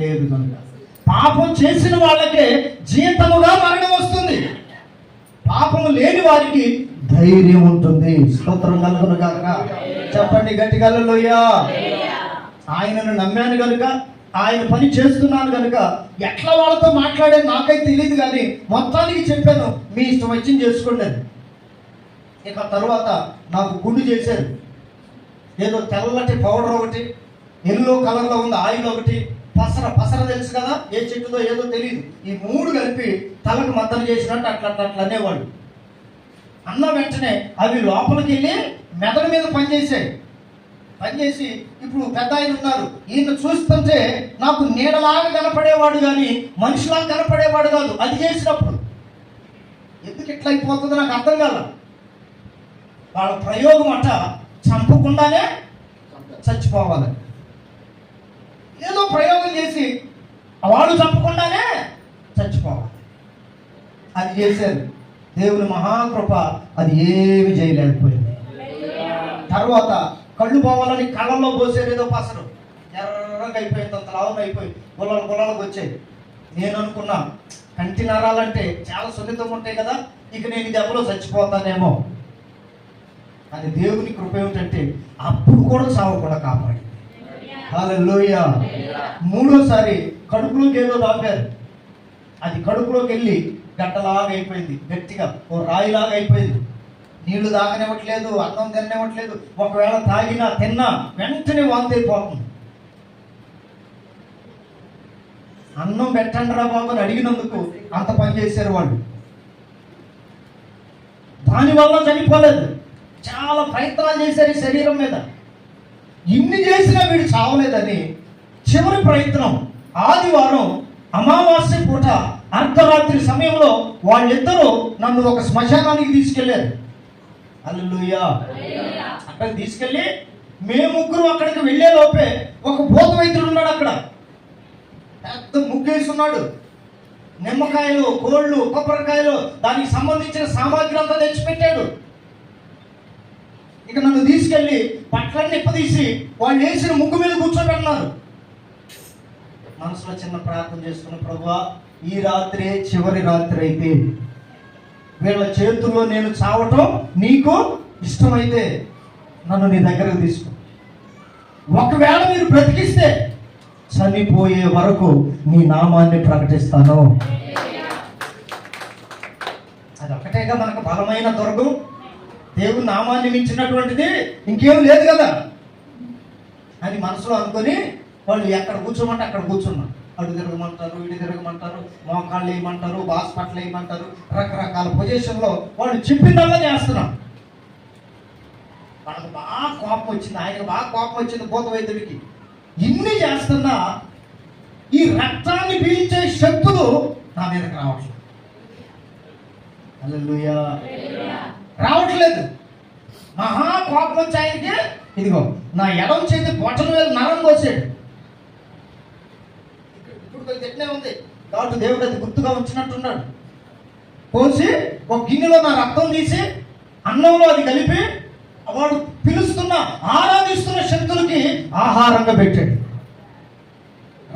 లేదు కనుక. పాపం చేసిన వాళ్ళకే జీతముగా మరణం వస్తుంది, పాపము లేని వారికి ధైర్యం ఉంటుంది. స్తోత్రం కలుగును గాక. చెప్పండి గట్టిగా హల్లెలూయా. ఆయనను నమ్మాను కనుక, ఆయన పని చేస్తున్నాను కనుక ఎట్లా వాళ్ళతో మాట్లాడేది నాకైతే తెలియదు కానీ మొత్తానికి చెప్పాను, మీ ఇష్టం వచ్చింది చేసుకోండి అని. ఇక తరువాత నాకు గుండు చేశారు. ఏదో తెల్లటి పౌడర్ ఒకటి, ఎల్లో కలర్లో ఉంది ఆయిల్ ఒకటి, పసర తెలుసు కదా, ఏ చెట్టుదో ఏదో తెలియదు, ఈ 3 కలిపి తలకు మద్దలు చేసినట్టు అట్లా అనేవాడు. అన్న వెంటనే అవి లోపలికి వెళ్ళి మెదడు మీద పనిచేసి ఇప్పుడు పెద్ద ఆయన ఉన్నారు, ఈయన చూస్తుంటే నాకు నీడలాగా కనపడేవాడు కానీ మనిషిలాగా కనపడేవాడు కాదు. అది చేసినప్పుడు ఎందుకు ఇట్లా అయిపోతుందో నాకు అర్థం కాల. వాళ్ళ ప్రయోగం అట చంపకుండానే చచ్చిపోవాలి, ఏదో ప్రయోగం చేసి వాడు చంపకుండానే చచ్చిపోవాలి, అది చేశారు. దేవుని మహాకృప అది ఏమి చేయలేకపోయింది. తర్వాత కళ్ళు పోవాలని కళ్ళల్లో పోసేది ఏదో పసరు, ఎర్రగా అయిపోయింది, అంత లావుగా అయిపోయి గుల్లలకు వచ్చేది. నేను అనుకున్నా కంటి నరాలంటే చాలా సున్నితంగా ఉంటాయి కదా, ఇక నేను ఈ దెబ్బలో చచ్చిపోతానేమో అని. దేవుని కృప ఏమిటంటే అప్పుడు కూడా సావకుండా కాపాడి. హల్లెలూయా. 3వసారి కడుపులోకి ఏదో దాపారు, అది కడుపులోకి వెళ్ళి గడ్డలాగా అయిపోయింది, గట్టిగా ఓ రాయిలాగా అయిపోయింది. నీళ్లు తాగనివ్వట్లేదు, అన్నం తిననివ్వట్లేదు, ఒకవేళ తాగినా తిన్నా వెంటనే వాంతి అయిపోతుంది. అన్నం పెట్టండి రా బాబు అని అడిగినందుకు అంత పని చేశారు వాళ్ళు. దానివల్ల చనిపోలేదు, చాలా ప్రయత్నాలు చేశారు ఈ శరీరం మీద. ఇన్ని చేసినా వీడు చావలేదని చివరి ప్రయత్నం ఆదివారం అమావాస్య పూట అర్ధరాత్రి సమయంలో వాళ్ళిద్దరూ నన్ను ఒక శ్మశానానికి తీసుకెళ్లారు. హల్లెలూయా. అక్కడికి తీసుకెళ్ళి మేము 3 అక్కడికి వెళ్ళే లోపే ఒక భూత వైద్యుడు ఉన్నాడు అక్కడ, పెద్ద ముగ్గేస్తున్నాడు, నిమ్మకాయలు, కోళ్ళు, కొబ్బరికాయలు, దానికి సంబంధించిన సామాగ్రి అంతా తెచ్చిపెట్టాడు. ఇక నన్ను తీసుకెళ్ళి పట్లన్నీ ఇప్పదీసి వాళ్ళు వేసిన ముగ్గు మీద కూర్చోబెట్టినారు. మనసులో చిన్న ప్రార్థన చేసుకున్న, ప్రభువా ఈ రాత్రి చివరి రాత్రి అయితే వీళ్ళ చేతుల్లో నేను చావటం నీకు ఇష్టమైతే నన్ను నీ దగ్గరకు తీసుకో. ఒకవేళ మీరు బ్రతికిస్తే చనిపోయే వరకు నీ నామాన్ని ప్రకటిస్తాను. అది ఒకటేగా మనకు బలమైన దుర్గం. దేవుని నామాన్ని మించినటువంటిది ఇంకేం లేదు కదా అని మనసులో అనుకొని వాళ్ళు ఎక్కడ కూర్చోమంటే అక్కడ కూర్చున్నారు. అడు తిరగమంటారు, ఇటు తిరగమంటారు, మోకాళ్ళు వేయమంటారు, బాస్పట్లు వేయమంటారు, రకరకాల పొజిషన్లో వాళ్ళు చెప్పిందల్లా చేస్తున్నాం. వాళ్ళకి బాగా కోపం వచ్చింది, ఆయనకు బాగా కోపం వచ్చింది భూత వైద్యుడికి. ఇన్ని చేస్తున్నా ఈ రక్తాన్ని పీల్చే శక్తులు నా మీదకి రావట్లేదు. హల్లెలూయా, రావట్లేదు. మహా కోపం వచ్చి ఆయనకి ఇదిగో నా ఎడం చేతి బొటన వేలు నరం కోసాడు. ఇప్పుడు కొంచెం ఎట్లే ఉంది కాబట్టి దేవుడు అది గుర్తుగా ఉంచినట్టున్నాడు. కోసి ఒక గిన్నెలో నా రక్తం తీసి అన్నంలో అది కలిపి వాడు పిలుస్తున్న ఆరాధిస్తున్న శక్తులకి ఆహారంగా పెట్టాడు.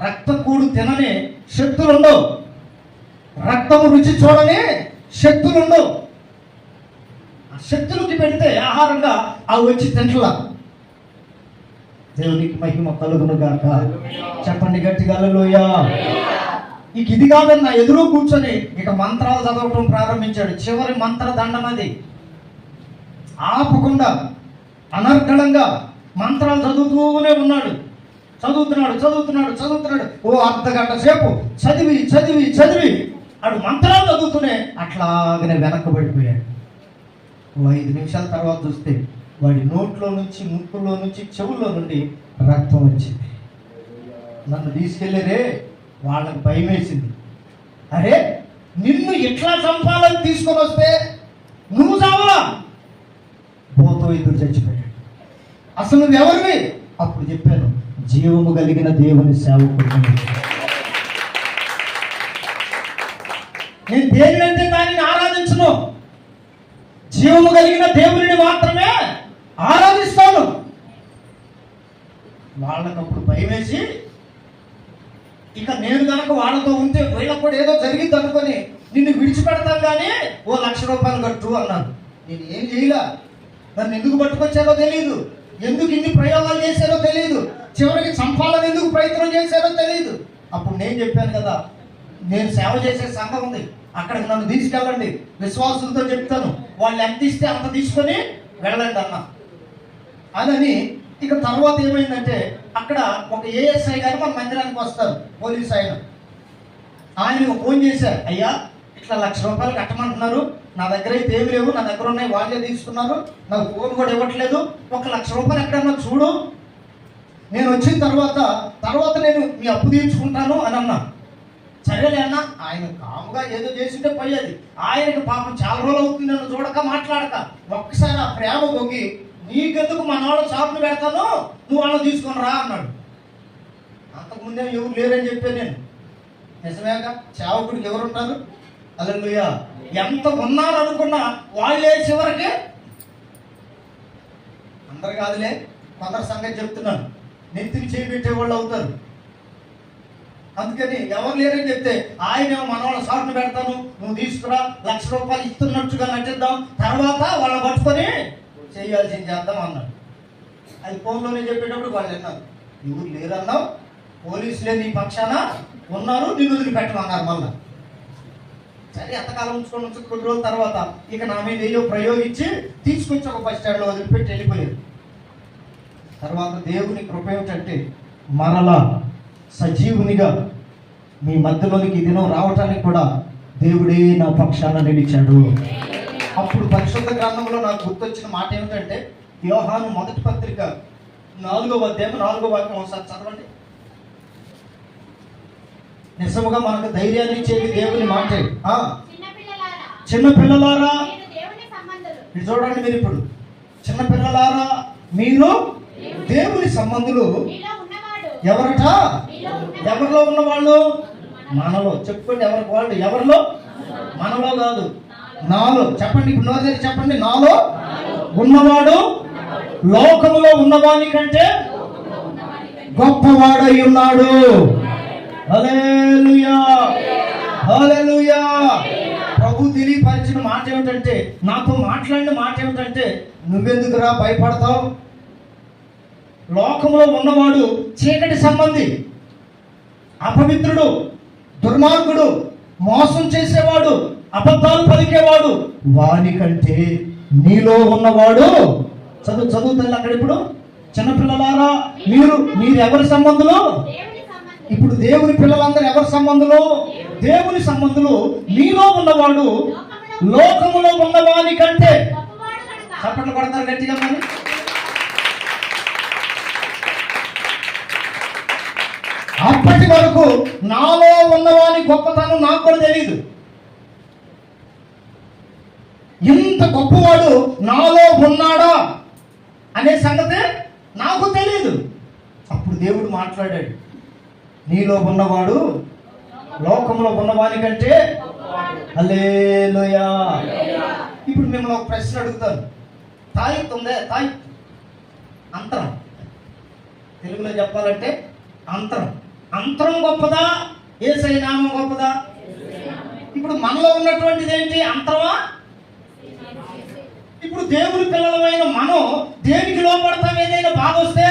రక్తకూడు తినని శక్తులుండవు, రక్తము రుచి చూడని శక్తులుండవు. ఆ శక్తులకి పెడితే ఆహారంగా అవి వచ్చి తింటలా. దేవునికి మహిమ కలుగును గాక. చెప్పండి గట్టిగా హల్లెలూయా. ఇక ఇది కాదన్న ఎదురు కూర్చొని ఇక మంత్రాలు చదవటం ప్రారంభించాడు. చివరి మంత్ర దండమది. ఆపకుండా అనర్గళంగా మంత్రాలు చదువుతూనే ఉన్నాడు. చదువుతున్నాడు. ఓ అర్ధగంట సేపు చదివి ఆడు మంత్రాలు చదువుతూనే అట్లాగనే వెనక్కబడిపోయాడు. ఓ 5 నిమిషాల తర్వాత చూస్తే వాడి నోట్లో నుంచి, ముక్కులో నుంచి, చెవుల్లో నుండి రక్తం వచ్చింది. నన్ను తీసుకెళ్ళారే, వాళ్ళకి భయం వేసింది. అరే నిన్ను ఎట్లా చంపాలని తీసుకొని వస్తే నువ్వు చావలా? భూతో ఎదురు చచ్చిపోయాడు. అసలు నువ్వు ఎవరివి? అప్పుడు చెప్పాను, జీవము కలిగిన దేవుని సేవకుడు. నేను దేనినంటే దానిని ఆరాధించను, జీవము కలిగిన దేవుని మాత్రమే ఆరాధిస్తాను. వాళ్ళకప్పుడు భయం వేసి ఇక నేను కనుక వాళ్ళతో ఉంటే వీళ్ళకు కూడా ఏదో జరిగింది అనుకొని నిన్ను విడిచిపెడతాను కానీ ఓ ₹1,00,000 కట్టు అన్నాను. నేను ఏం చేయలే. నన్ను ఎందుకు పట్టుకొచ్చారో తెలియదు, ఎందుకు ఇన్ని ప్రయోగాలు చేశారో తెలియదు, చివరికి చంపాలని ఎందుకు ప్రయత్నం చేశారో తెలియదు. అప్పుడు నేను చెప్పాను కదా, నేను సేవ చేసే సంఘం ఉంది, అక్కడికి నన్ను తీసుకెళ్ళండి, విశ్వాసులతో చెప్తాను, వాళ్ళు ఎంత ఇస్తే అంత తీసుకొని వెళ్ళండి అన్న అని. ఇక తర్వాత ఏమైందంటే అక్కడ ఒక ఏఎస్ఐ గారు మన మందిరానికి వస్తారు, పోలీస్ ఆయనకు ఫోన్ చేశారు, అయ్యా ఇట్లా ₹1,00,000 కట్టమంటున్నారు, నా దగ్గర అయితే ఏమి లేవు, నా దగ్గర ఉన్నాయి, వాళ్ళే తీసుకున్నారు, నాకు ఫోన్ కూడా ఇవ్వట్లేదు, ఒక ₹1,00,000 ఎక్కడన్నా చూడు, నేను వచ్చిన తర్వాత నేను మీ అప్పు తీర్చుకుంటాను అని అన్నా. సరేలే అన్న. ఆయన కాముగా ఏదో చేసింటే పోయేది. ఆయనకి పాపం చాలా రోజులు అవుతుంది నన్ను చూడక మాట్లాడక. ఒక్కసారి ఆ ప్రేమ పొంగి, నీకెందుకు మన వాళ్ళు షాపులు పెడతాను, నువ్వు వాళ్ళని తీసుకొని రా అన్నాడు. అంతకుముందే ఎవరు లేరని చెప్పాను నేను. నిజమేగా, సేవకుడికి ఎవరుంటారు? హల్లెలూయా. ఎంత ఉన్నారు అనుకున్నా వాళ్ళే చివరికి, అందరు కాదులే, కొందరు సంగతి చెప్తున్నాను, నెత్తిని చేపెట్టేవాళ్ళు అవుతారు. అందుకని ఎవరు లేరని చెప్తే ఆయన మన వాళ్ళ షాపును పెడతాను, నువ్వు తీసుకురా, ₹1,00,000 ఇస్తున్నట్టుగా నటిద్దాం, తర్వాత వాళ్ళని పట్టుకొని చేయాల్సింది చేద్దాం అన్నాడు. అది ఫోన్లోనే చెప్పేటప్పుడు వాళ్ళు విన్నారు, ఎవరు లేరన్నావు, పోలీసులే నీ పక్షాన ఉన్నారు, నిన్ను వదిలిపెట్టమన్నారు. మళ్ళా సరే ఎంతకాలం ఉంచుకొని కొద్ది రోజుల తర్వాత ఇక నా మీద ఏదో ప్రయోగించి తీసుకొచ్చి ఒక బస్ స్టాండ్లో వదిలిపెట్టి వెళ్ళిపోయారు. తర్వాత దేవుని కృప ఏమిటంటే మరలా సజీవునిగా మీ మధ్యలోనికి ఈ దినం రావటానికి కూడా దేవుడే నా పక్షాన నిలిచాడు. అప్పుడు పరిశుద్ధ గ్రంథంలో నాకు గుర్తొచ్చిన మాట ఏమిటంటే యోహాను మొదటి పత్రిక 4వ అధ్యాయం 4వ వాక్యం ఒకసారి చదవండి. నిజముగా మనకు ధైర్యాన్ని ఇచ్చేది దేవుని మాటే. చిన్నపిల్లలారా ఇది చూడండి, మీరు ఇప్పుడు చిన్నపిల్లలారా మీరు దేవుని సంబంధులు. ఎవరట? ఎవరిలో ఉన్నవాళ్ళు? మనలో. చెప్పుకోండి, ఎవరికి వాళ్ళు? ఎవరిలో? మనలో కాదు, నాలో. చెప్పండి, ఇప్పుడు నోరు తెరిచి చెప్పండి, నాలో ఉన్నవాడు లోకములో ఉన్నవాని కంటే గొప్పవాడై ఉన్నాడు. హల్లెలూయా, హల్లెలూయా. ప్రభు తెలియపరిచిన మాట ఏమిటంటే, నాతో మాట్లాడిన మాట ఏమిటంటే, నువ్వెందుకురా భయపడతావు? లోకంలో ఉన్నవాడు చీకటి సంబంధి, అపవిత్రుడు, దుర్మార్గుడు, మోసం చేసేవాడు, అబద్ధాలు పలికేవాడు, వానికంటే నీలో ఉన్నవాడు. చదువుతుంది అక్కడ. ఇప్పుడు చిన్నపిల్లలారా, మీరు ఎవరి సంబంధులు? ఇప్పుడు దేవుని పిల్లలందరూ ఎవరి సంబంధులు? దేవుని సంబంధులు. మీలో ఉన్నవాడు లోకములో ఉన్నవాని కంటే. చప్పట్లు కొడతారు గట్టిగా మరి. అప్పటి వరకు నాలో ఉన్నవాని గొప్పతనం నాకు కూడా తెలియదు. ఇంత గొప్పవాడు నాలో ఉన్నాడా అనే సంగతి నాకు తెలియదు. అప్పుడు దేవుడు మాట్లాడాడు, నీలో ఉన్నవాడు లోకంలో ఉన్నవాని కంటే. హల్లెలూయా. ఇప్పుడు మిమ్మల్ని ఒక ప్రశ్న అడుగుతాను. తాయిత్ ఉందే, తాయిత్ అంతరం, తెలుగులో చెప్పాలంటే అంతరం. అంతరం గొప్పదా, యేసయ్య నామం గొప్పదా? ఇప్పుడు మనలో ఉన్నటువంటిది ఏంటి? అంతరమా? ఇప్పుడు దేవుని పిల్లలమైన మనం దేనికి లోపడతాం? ఏదైనా బాధ వస్తే.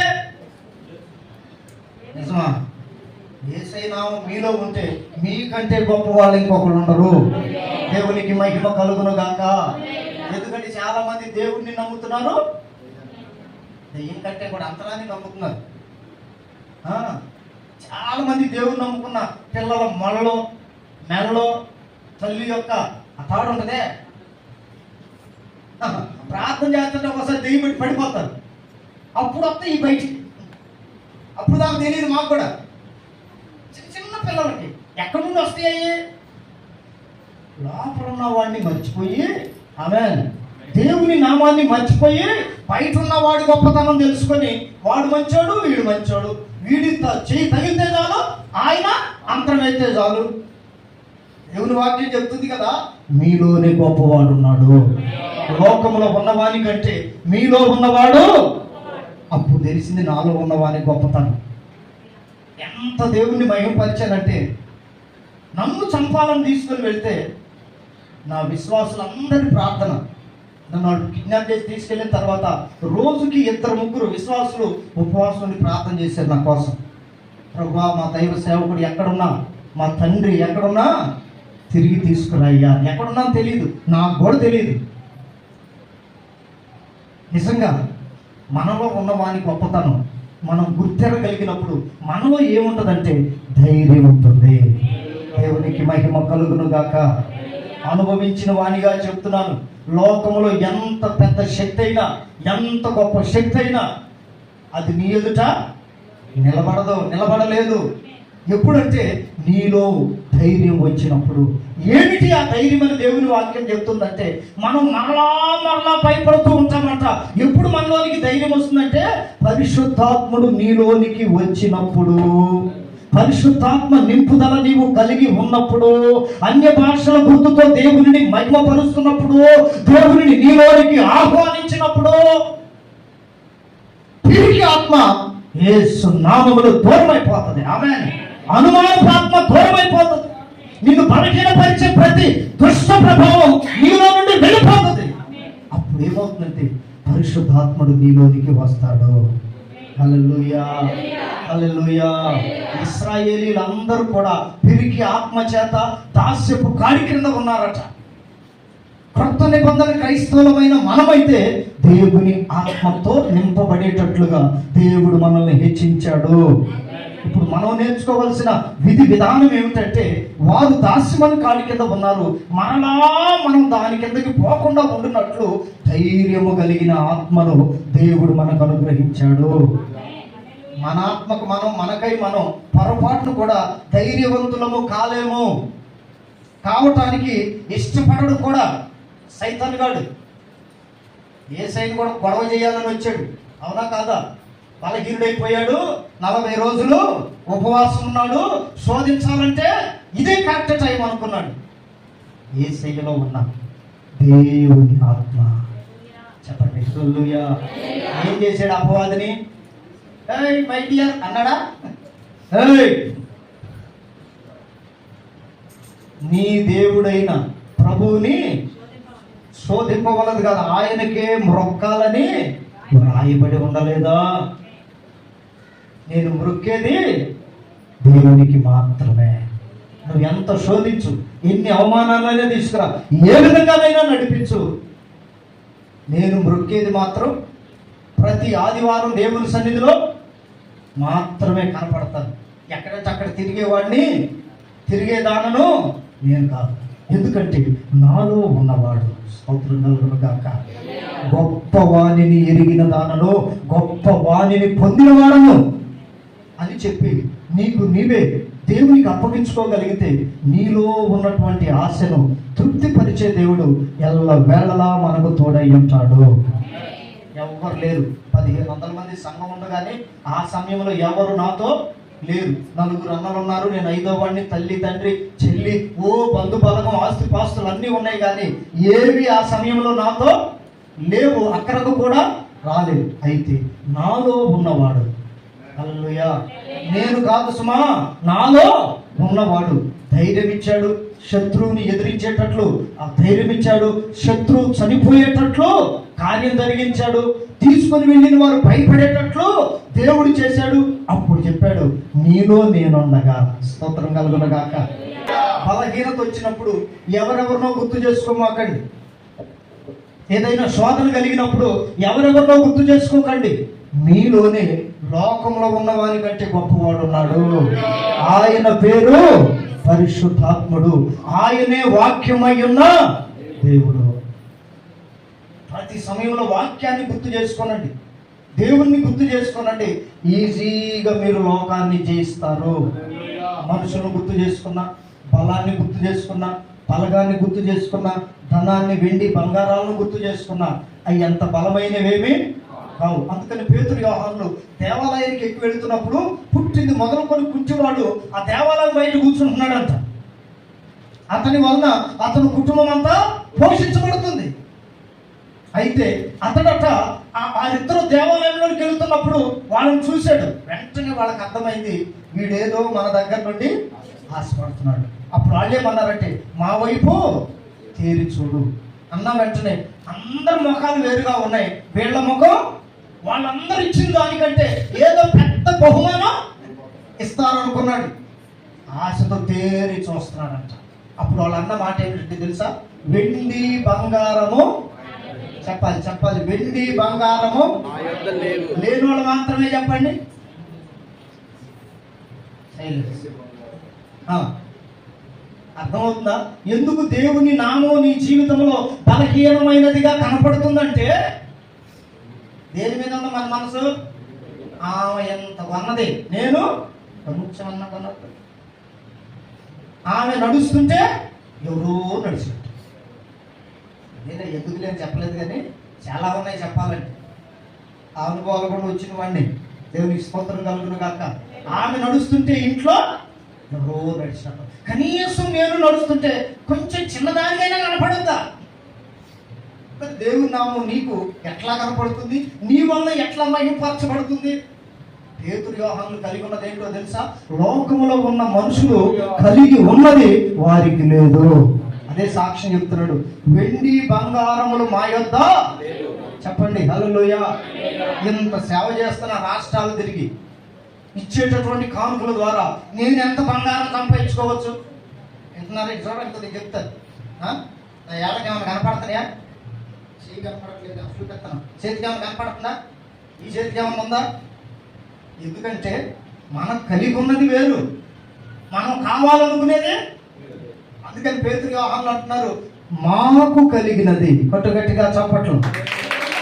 నిజమా? యేసయ్య నామం మీలో ఉంటే మీకంటే గొప్ప వాళ్ళు ఇంకొకరు ఉండరు. దేవునికి మహిమ కలుగును గాక. ఎందుకంటే చాలా మంది దేవుడిని నమ్ముతున్నారు, దెయ్యం కంటే కూడా అంతరాన్ని నమ్ముతున్నారు. చాలా మంది దేవుడిని నమ్ముకున్న పిల్లల మెడలో తల్లి యొక్క తాడు ఉంటదే, ప్రార్థన చేస్తుంటే ఒకసారి దెయ్యం పెట్టి పడిపోతారు. అప్పుడు వస్తే ఈ బయటికి. అప్పుడు దాకా తెలియదు మాకు కూడా. చిన్న పిల్లలకి ఎక్కడి నుండి వస్తాయి? లోపల ఉన్న వాడిని మర్చిపోయి, ఆమేన్, దేవుని నామాన్ని మర్చిపోయి బయట ఉన్నవాడి గొప్పతనం తెలుసుకొని వాడు మంచోడు, వీడు మంచోడు, వీడి చేయి తగిలితే చాలు, ఆయన అంతరమైతే చాలు. దేవుని వాక్యం చెప్తుంది కదా, మీలోనే గొప్పవాడు ఉన్నాడు. లోకంలో ఉన్నవాని కంటే మీలో ఉన్నవాడు. అప్పుడు తెలిసింది నాలో ఉన్నవాని గొప్పతనం. ఎంత దేవుణ్ణి మహిమపరిచానంటే, నన్ను చంపాలని తీసుకొని వెళ్తే నా విశ్వాసులందరి ప్రార్థన, నన్ను కిడ్నాప్ చేసి తీసుకెళ్ళిన తర్వాత రోజుకి 2-3 విశ్వాసులు ఉపవాసం ప్రార్థన చేశారు నా కోసం. ప్రభువా, మా దైవ సేవకుడు ఎక్కడున్నా, మా తండ్రి ఎక్కడున్నా తిరిగి తీసుకురాయ్యా. ఎక్కడున్నా తెలియదు, నాకు కూడా తెలియదు. నిజంగా మనలో ఉన్న వాని గొప్పతనం మనం గుర్తెరగలిగినప్పుడు మనలో ఏముంటుందంటే ధైర్యం ఉంటుంది. దేవునికి మహిమ కలుగును గాక. అనుభవించిన వానిగా చెప్తున్నాను, లోకములో ఎంత పెద్ద శక్తి అయినా, ఎంత గొప్ప శక్తి అయినా అది నీ ఎదుట నిలబడలేదు. ఎప్పుడంటే నీలో ధైర్యం వచ్చినప్పుడు. ఏమిటి ఆ ధైర్యం అని దేవుని వాక్యం చెప్తుందంటే, మనం మరలా భయపడుతూ ఉంటామంట. ఎప్పుడు మనలోనికి ధైర్యం వస్తుందంటే పరిశుద్ధాత్ముడు నీలోనికి వచ్చినప్పుడు, పరిశుద్ధాత్మ నింపుదల నీవు కలిగి ఉన్నప్పుడు, అన్య భాషల గుర్తుతో దేవుని మహిమపరుస్తున్నప్పుడు, దేవుని నీలోనికి ఆహ్వానించినప్పుడు, తిరిగి ఆత్మ యేసు నామములో దూరమైపోతుంది. ఆమేన్. అనుమానపు ఆత్మ దూరమైపోతుంది. నిన్ను బలహీనపరిచే ప్రతి దుష్ట ప్రభావం నీలో నుండి వెళ్ళిపోతుంది. అప్పుడు ఏమవుతుందంటే పరిశుద్ధాత్ముడు నీలోనికి వస్తాడు. హల్లెలూయా, హల్లెలూయా. ఇశ్రాయేలీలందరూ కూడా తిరిగి ఆత్మ చేత దాస్యపు కాడి క్రింద ఉన్నారట. క్రొత్త నిబంధన క్రైస్తవులమైన మనమైతే దేవుని ఆత్మతో నింపబడేటట్లుగా దేవుడు మనల్ని హెచ్చించాడు. ఇప్పుడు మనం నేర్చుకోవాల్సిన విధి విధానం ఏమిటంటే, వారు దాస్యమని కాడి కింద ఉన్నారు, మనం దాని కిందకి పోకుండా ఉండినట్లు ధైర్యము కలిగిన ఆత్మను దేవుడు మనకు అనుగ్రహించాడు. మన ఆత్మకు మనకై మనం పొరపాటును కూడా ధైర్యవంతులము కావటానికి ఇష్టపడడు కూడా సైతాన్ గాడు. యేసయ్యను కూడా గొడవ చేయాలని వచ్చాడు, అవునా కాదా? బలహీనుడైపోయాడు, 40 రోజులు ఉపవాసం ఉన్నాడు, శోధించాలంటే ఇదే కరెక్ట్ టైం అనుకున్నాడు. యేసయ్యలో ఉన్న దేవుని ఆత్మ, చెప్పండి హల్లెలూయా. ఏం చేశాడు అపవాదిని? ఏయ్ మై డియర్ అన్నాడా? ఏయ్ నీ దేవుడైన ప్రభువుని శోధింపవలదు కదా, ఆయనకే మ్రొక్కాలని రాయబడి ఉండలేదా? నేను మ్రొక్కేది దేవునికి మాత్రమే. నువ్వు ఎంత శోధించు, ఎన్ని అవమానాలైనా తీసుకురా, ఏ విధంగానైనా నడిపించు, నేను మ్రొక్కేది మాత్రం ప్రతి ఆదివారం దేవుని సన్నిధిలో మాత్రమే కనపడతాను. ఎక్కడంటే అక్కడ తిరిగేవాడిని, తిరిగేదానను నేను కాదు. ఎందుకంటే నాలో ఉన్నవాడు, స్తోత్రం కలుగును గాక, గొప్ప వాణిని ఎరిగిన దానలో గొప్ప వాణిని పొందిన వాడను అని చెప్పి నీకు నీవే దేవునికి అప్పగించుకోగలిగితే నీలో ఉన్నటువంటి ఆశను తృప్తిపరిచే దేవుడు ఎల్ల వేళలా మనకు తోడై ఉంటాడు. ఎవరు లేరు, 1500 మంది సంఘం ఉండగానే ఆ సమయంలో ఎవరు నాతో లేరు. 4 అన్నలు ఉన్నారు, నేను 5వ వాడిని. తల్లి, తండ్రి, చెల్లి, ఓ బంధు బలగం, ఆస్తి పాస్తులు అన్నీ ఉన్నాయి, కానీ ఏవి ఆ సమయంలో నాతో లేవు, అక్కడకు కూడా రాలేదు. అయితే నాలో ఉన్నవాడు, హల్లెలూయా, నేను కాదు సుమా, నాలో ఉన్నవాడు ధైర్యం ఇచ్చాడు, శత్రువుని ఎదిరించేటట్లు ఆ ధైర్యం ఇచ్చాడు, శత్రువు చనిపోయేటట్లు కార్యం జరిగించాడు, తీసుకొని వెళ్ళిన వారు భయపడేటట్లు దేవుడు చేశాడు. అప్పుడు చెప్పాడు, నీలో నేనుండగా, స్తోత్రం కలుగును గాక. బలహీనత వచ్చినప్పుడు ఎవరెవరినో గుర్తు చేసుకోమాకండి. ఏదైనా శోధన కలిగినప్పుడు ఎవరెవరినో గుర్తు చేసుకోకండి. మీలోనే లోకంలో ఉన్నవాని కంటే గొప్పవాడు ఉన్నాడు. ఆయన పేరు పరిశుద్ధాత్ముడు, ఆయనే వాక్యమై ఉన్న దేవుడు. ప్రతి సమయంలో వాక్యాన్ని గుర్తు చేసుకోనండి, దేవుణ్ణి గుర్తు చేసుకోనండి. ఈజీగా మీరు లోకాన్ని జయిస్తారు. మనుషులను గుర్తు చేసుకున్నా, బలాన్ని గుర్తు చేసుకున్నా, బలగాన్ని గుర్తు చేసుకున్నా, ధనాన్ని, వెండి బంగారాలను గుర్తు చేసుకున్నా, అవి ఎంత బలమైనవేమి కావు. అందుకని పేతురు, యోహానులు దేవాలయానికి ఎక్కువ వెళుతున్నప్పుడు పుట్టింది మొదలుకొని కుంటివాడు ఆ దేవాలయం బయట కూర్చుంటున్నాడంట. అతని వలన అతని కుటుంబం అంతా పోషించబడుతుంది. అయితే అతడట వారిద్దరూ దేవాలయంలోకి వెళుతున్నప్పుడు వాళ్ళని చూశాడు. వెంటనే వాళ్ళకి అర్థమైంది, వీడేదో మన దగ్గర నుండి ఆశపడుతున్నాడు. అప్పుడు వాళ్ళేమన్నారంటే, మా వైపు తేరి చూడు అన్న. వెంటనే అందరి ముఖాలు వేరుగా ఉన్నాయి. వీళ్ళ ముఖం వాళ్ళందరూ ఇచ్చిన దానికంటే ఏదో పెద్ద బహుమానం ఇస్తారనుకున్నాడు. ఆశతో తేరి చూస్తున్నాడంట. అప్పుడు వాళ్ళు అన్న మాట ఏమిటంటే తెలుసా? వెండి బంగారము, చెప్పాలి, వెండి బంగారము లేని వాళ్ళు మాత్రమే చెప్పండి. అర్థమవుతుందా? ఎందుకు దేవుని నామం నీ జీవితంలో బలహీనమైనదిగా కనపడుతుందంటే, దేని మీద ఉన్న మన మనసు? ఆమె ఎంత కొన్నది, నేను కొంచెం అన్న కొన్నట్టు. ఆమె నడుస్తుంటే ఎవరో నడిచినట్టు. నేను ఎందుకు లేని చెప్పలేదు, కానీ చాలా ఉన్నాయి చెప్పాలంటే. ఆ అనుభవాలు కూడా వచ్చిన వాడిని, దేవునికి స్తోత్రం కలుగును గాక. ఆమె నడుస్తుంటే ఇంట్లో ఎవరో నడిచినట్టు. కనీసం నేను నడుస్తుంటే కొంచెం చిన్నదానికైనా కనపడుద్దా? దేవుని నామం నీకు ఎట్లా కనపడుతుంది? నీ వల్ల ఎట్లా మహిమపరచబడుతుంది? పేతురు, యోహానులు కలిగి ఉన్నది ఏంటో తెలుసా? లోకములో ఉన్న మనుషులు కలిగి ఉన్నది వారికి లేదు. అదే సాక్ష్యం చెప్తున్నాడు. వెండి బంగారములు మా యొద్ద, చెప్పండి హల్లెలూయా. ఇంత సేవ చేస్తున్న రాష్ట్రాలు తిరిగి ఇచ్చేటటువంటి కానుకల ద్వారా నేను ఎంత బంగారం సంపాదించుకోవచ్చు? ఎంతన్నారా చూడండి చెప్తాను. నా ఏళ్ళకి ఏమైనా కనపడుతున్నాయా? చేయి కనపడట్లేదు, అసలు పెడతాను. చేతికి ఏమైనా కనపడుతుందా? ఈ చేతికి ఏమైనా ఉందా? ఎందుకంటే మనం కలిగి ఉన్నది వేరు, మనం కావాలనుకునేది. అందుకని పేతురు, యోహానులు అంటున్నారు, మాకు కలిగినది, గట్టిగా చప్పట్లు,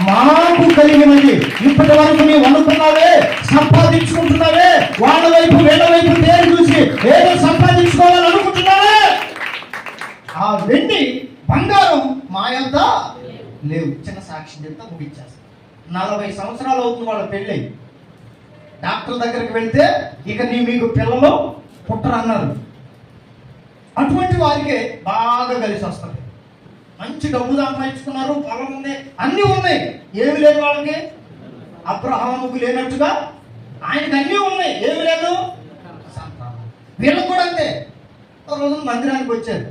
మాకు కలిగినది. ఇప్పటి వరకు నీవు అనుకున్నావే, సంపాదించుకుంటున్నావే, వాళ్ళ వైపు వీళ్ళ వైపు తేరు చూసి ఏదో సంపాదించుకోవాలనుకుంటున్నావే, ఆ వెండి బంగారం మా యొద్ద లేవు. చిన్న సాక్ష్యం చెప్తా ముగించేస్తాను. 40 సంవత్సరాలు అవుతుంది వాళ్ళ పెళ్ళి. డాక్టర్ దగ్గరికి వెళ్తే ఇక మీకు పిల్లలు పుట్టరన్నారు. అటువంటి వారికే బాగా కలిసి వస్తుంది. మంచి డబ్బు సంపాదించుకున్నారు, పొలం ఉంది, అన్నీ ఉన్నాయి. ఏమి లేదు వాళ్ళకి? అబ్రహాముకు లేనట్టుగా ఆయనకి అన్నీ ఉన్నాయి, ఏమి లేదు సంతానం. వీళ్ళకు కూడా అంతే. ఒక రోజు మందిరానికి వచ్చారు.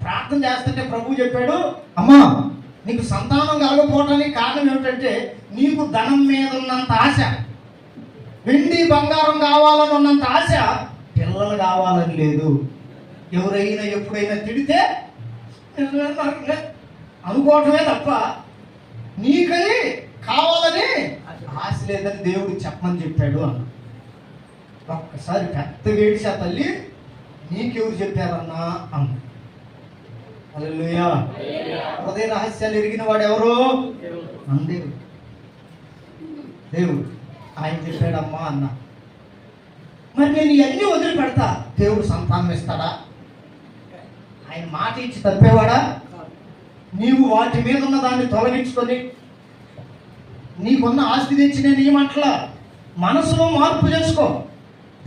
ప్రార్థన చేస్తుంటే ప్రభువు చెప్పాడు, అమ్మా నీకు సంతానం కలగకపోవటానికి కారణం ఏమిటంటే నీకు ధనం మీద ఉన్నంత ఆశ, వెండి బంగారం కావాలని ఉన్నంత ఆశ, పిల్లలు కావాలని లేదు. ఎవరైనా ఎప్పుడైనా తిడితే అనుకోవటమే తప్ప నీకై కావాలని ఆశ లేదని దేవుడు చెప్పమని చెప్పాడు అన్న. ఒక్కసారి పెద్దగా ఏడిచా తల్లి, నీకెవరు చెప్పారన్నా అన్న. హల్లెలూయా. హృదయ రహస్యాలు ఎరిగిన వాడు ఎవరు? దేవుడు. దేవుడు ఆయన చెప్పాడమ్మా అన్న. మరి నేను ఇవన్నీ వదిలిపెడతా, దేవుడు సంతానం ఇస్తాడా? ఆయన మాట ఇచ్చి తప్పేవాడా? నీవు వాటి మీద ఉన్న దాన్ని తొలగించుకొని నీకున్న ఆస్తి తెచ్చి నేను ఏమంటలా, మనసులో మార్పు చేసుకో,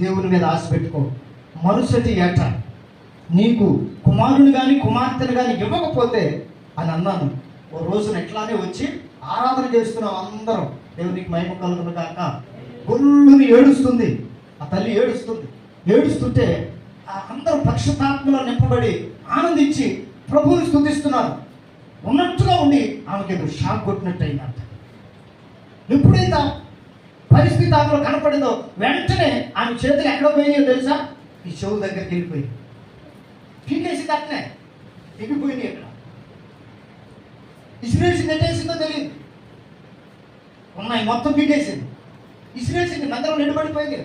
దేవుని మీద ఆశ పెట్టుకో. మరుసటి ఏట నీకు కుమారుని కానీ కుమార్తెను కానీ ఇవ్వకపోతే అని అన్నాను. ఓ రోజున ఎట్లానే వచ్చి ఆరాధన చేస్తున్నాం అందరం, దేవునికి మహిమ కలుగును కాక. గొల్లుని ఏడుస్తుంది ఆ తల్లి, ఏడుస్తుంటే అందరూ పరిశుద్ధాత్మలో నింపబడి ఆనందించి ప్రభువుని స్తుతిస్తున్నారు. ఉన్నట్టుగా ఉండి ఆమెకి ఏదో షాక్ కొట్టినట్టు అయిందంట. ఎప్పుడైతే పరిస్థితి ఆమెలో కనపడిందో వెంటనే ఆమె చేతులు ఎక్కడ పోయినాయో తెలుసా? ఈ చెవుల దగ్గరికి వెళ్ళిపోయి పీకేసింది, అట్నే ఎగిపోయింది. ఎక్కడ ఇసిరేసింది, ఎట్టేసిందో తెలియదు. ఉన్నాయి మొత్తం పీకేసింది, ఇసిరేసింది, మందరం నిలబడిపోయింది.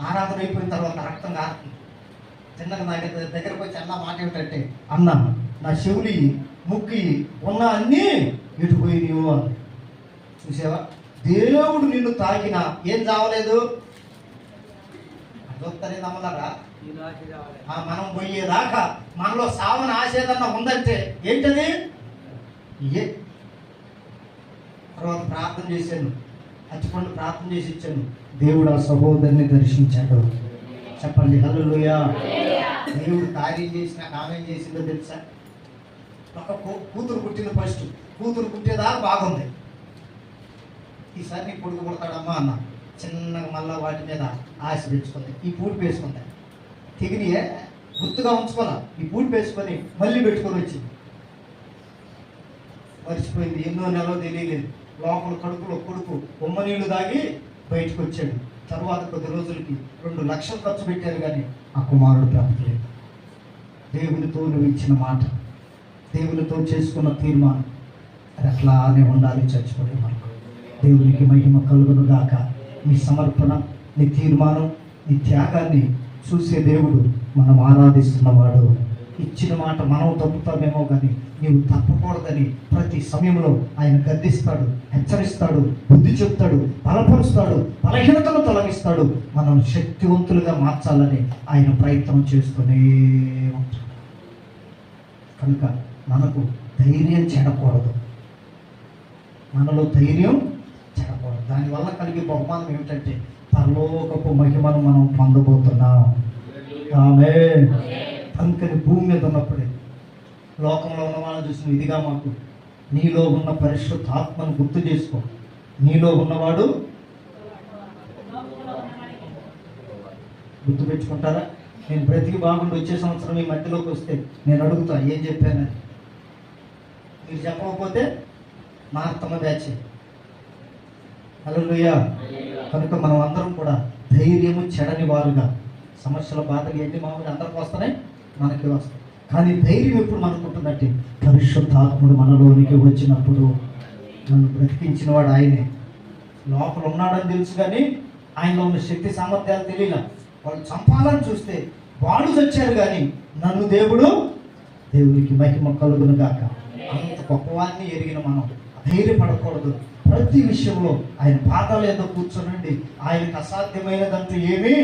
ఆరాధన అయిపోయిన తర్వాత రక్తం కారుతుంది. చిన్నగా నా దగ్గరకు వచ్చి అన్న మాట ఏమిటంటే, అన్న నా చెవులి ముక్కి ఉన్న అన్నీ ఎటుపోయినాయో అని. చూసావా, దేవుడు నిన్ను తాకినా ఏం చావలేదు. అదొక్కనే నమ్మలారా? మనం పోయేదాకా మనలో సావన ఆశ ఏదన్నా ఉందంటే ఏంటది? తర్వాత ప్రార్థన చేశాను, అచ్చిపండు ప్రార్థన చేసి ఇచ్చాను. దేవుడు ఆ సహోదరుని దర్శించాడు. చెప్పండి హల్లెలూయా. దేవుడు కార్యం చేసిన ఆమెం చేసిందో తెలుసా? ఒక కూతురు పుట్టింది. ఫస్ట్ కూతురు పుట్టేదాకా బాగుంది. ఈసారి నీ కొడుకు పుడతాడమ్మా అన్న. చిన్నగా మళ్ళీ వాటి మీద ఆశ పెంచుకుంది. ఈ పూడి వేసుకుంది, తెగినియే గుర్తుగా ఉంచుకోవాలా. ఈ పూడి వేసుకొని మళ్ళీ పెట్టుకొని వచ్చింది. మర్చిపోయింది, ఎన్నో నెలలో తెలియలేదు. లోపల కడుపులో కొడుకు ఉమ్మ నీళ్లు దాగి బయటకు వచ్చాడు. తర్వాత కొద్ది రోజులకి 2 లక్షలు ఖర్చు పెట్టారు, కానీ ఆ కుమారుడు బ్రతకలేదు. దేవునితో నువ్వు ఇచ్చిన మాట, దేవునితో చేసుకున్న తీర్మానం అది అట్లానే ఉండాలి. చచ్చిపోయే వరకు దేవునికి మహిమ కలుగును గాక. నీ సమర్పణ, నీ తీర్మానం, నీ త్యాగాన్ని చూసే దేవుడు మనం ఆరాధిస్తున్నవాడు. ఇచ్చిన మాట మనం తప్పుతామేమో కానీ నీవు తప్పకూడదని ప్రతి సమయంలో ఆయన గద్దిస్తాడు, హెచ్చరిస్తాడు, బుద్ధి చెప్తాడు, బలపరుస్తాడు, బలహీనతను తొలగిస్తాడు. మనం శక్తివంతులుగా మార్చాలని ఆయన ప్రయత్నం చేస్తూనే ఉంటాడు. కనుక మనకు ధైర్యం చెడకూడదు, మనలో ధైర్యం చెడకూడదు. దానివల్ల కలిగే బహుమానం ఏమిటంటే పరలోకపు మహిమను మనం పొందబోతున్నాం. ఆమేన్. అందుకని భూమి మీద ఉన్నప్పుడే లోకంలో ఉన్న వాళ్ళని చూసిన ఇదిగా మాకు నీలో ఉన్న పరిశుద్ధ ఆత్మను గుర్తు చేసుకో. నీలో ఉన్నవాడు గుర్తు పెట్టుకుంటారా? నేను బ్రతికి బాగుండి వచ్చే సంవత్సరం ఈ మధ్యలోకి వస్తే నేను అడుగుతా ఏం చెప్పానని. మీరు చెప్పకపోతే మా అత్తమ్మ బ్యాచ్. హల్లెలూయా. కనుక మనం అందరం కూడా ధైర్యము చెడని వారుగా, సమస్యల బాధలు ఎన్ని మామూలు అందరికి వస్తున్నాయి, మనకి వస్తాయి. కానీ ధైర్యం ఎప్పుడు మనకు ఉంటుందంటే పరిశుద్ధాత్ముడు మనలోనికి వచ్చినప్పుడు. నన్ను బ్రతికించిన వాడు ఆయనే. లోపల ఉన్నాడని తెలుసు కానీ ఆయనలో ఉన్న శక్తి సామర్థ్యాలు తెలియలా. వాళ్ళు చంపాలని చూస్తే వాళ్ళు చచ్చారు, కానీ నన్ను దేవునికి మహిమ కలుగును గాక. అంత గొప్పవాన్ని ఎరిగిన మనం ధైర్యపడకూడదు. ప్రతి విషయంలో ఆయన పాదాల మీద కూర్చోనండి. ఆయనకు అసాధ్యమైనదంటూ ఏమీ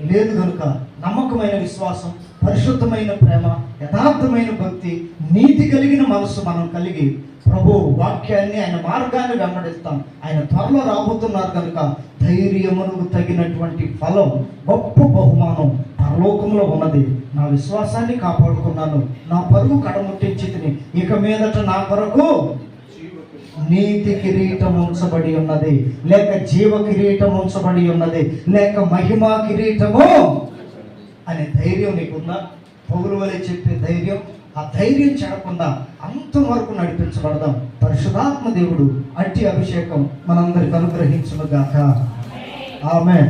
లేదు. కనుక నమ్మకమైన విశ్వాసం, పరిశుద్ధమైన ప్రేమ, యథార్థమైన భక్తి, నీతి కలిగిన మనసు మనం కలిగి ప్రభు వాక్యాన్ని, ఆయన మార్గాన్ని వెంబడిస్తాం. ఆయన త్వరలో రాబోతున్నారు కనుక ధైర్యమునకు తగినటువంటి ఫలం, గొప్ప బహుమానం పరలోకంలో ఉన్నది. నా విశ్వాసాన్ని కాపాడుకున్నాను, నా పరుగు కడముట్టించి ఇక మీదట నా కొరకు నీతి కిరీటం ఉంచబడి ఉన్నది, లేక జీవ కిరీటం ఉంచబడి ఉన్నది, లేక మహిమా కిరీటము అనే ధైర్యం నీకుందా? పౌలు వలె చెప్పే ధైర్యం, ఆ ధైర్యం చెడకుండా అంతవరకు నడిపించబడదాం. పరిశుద్ధాత్మ దేవుడు అట్టి అభిషేకం మనందరికి అనుగ్రహించును గాక. ఆమేన్.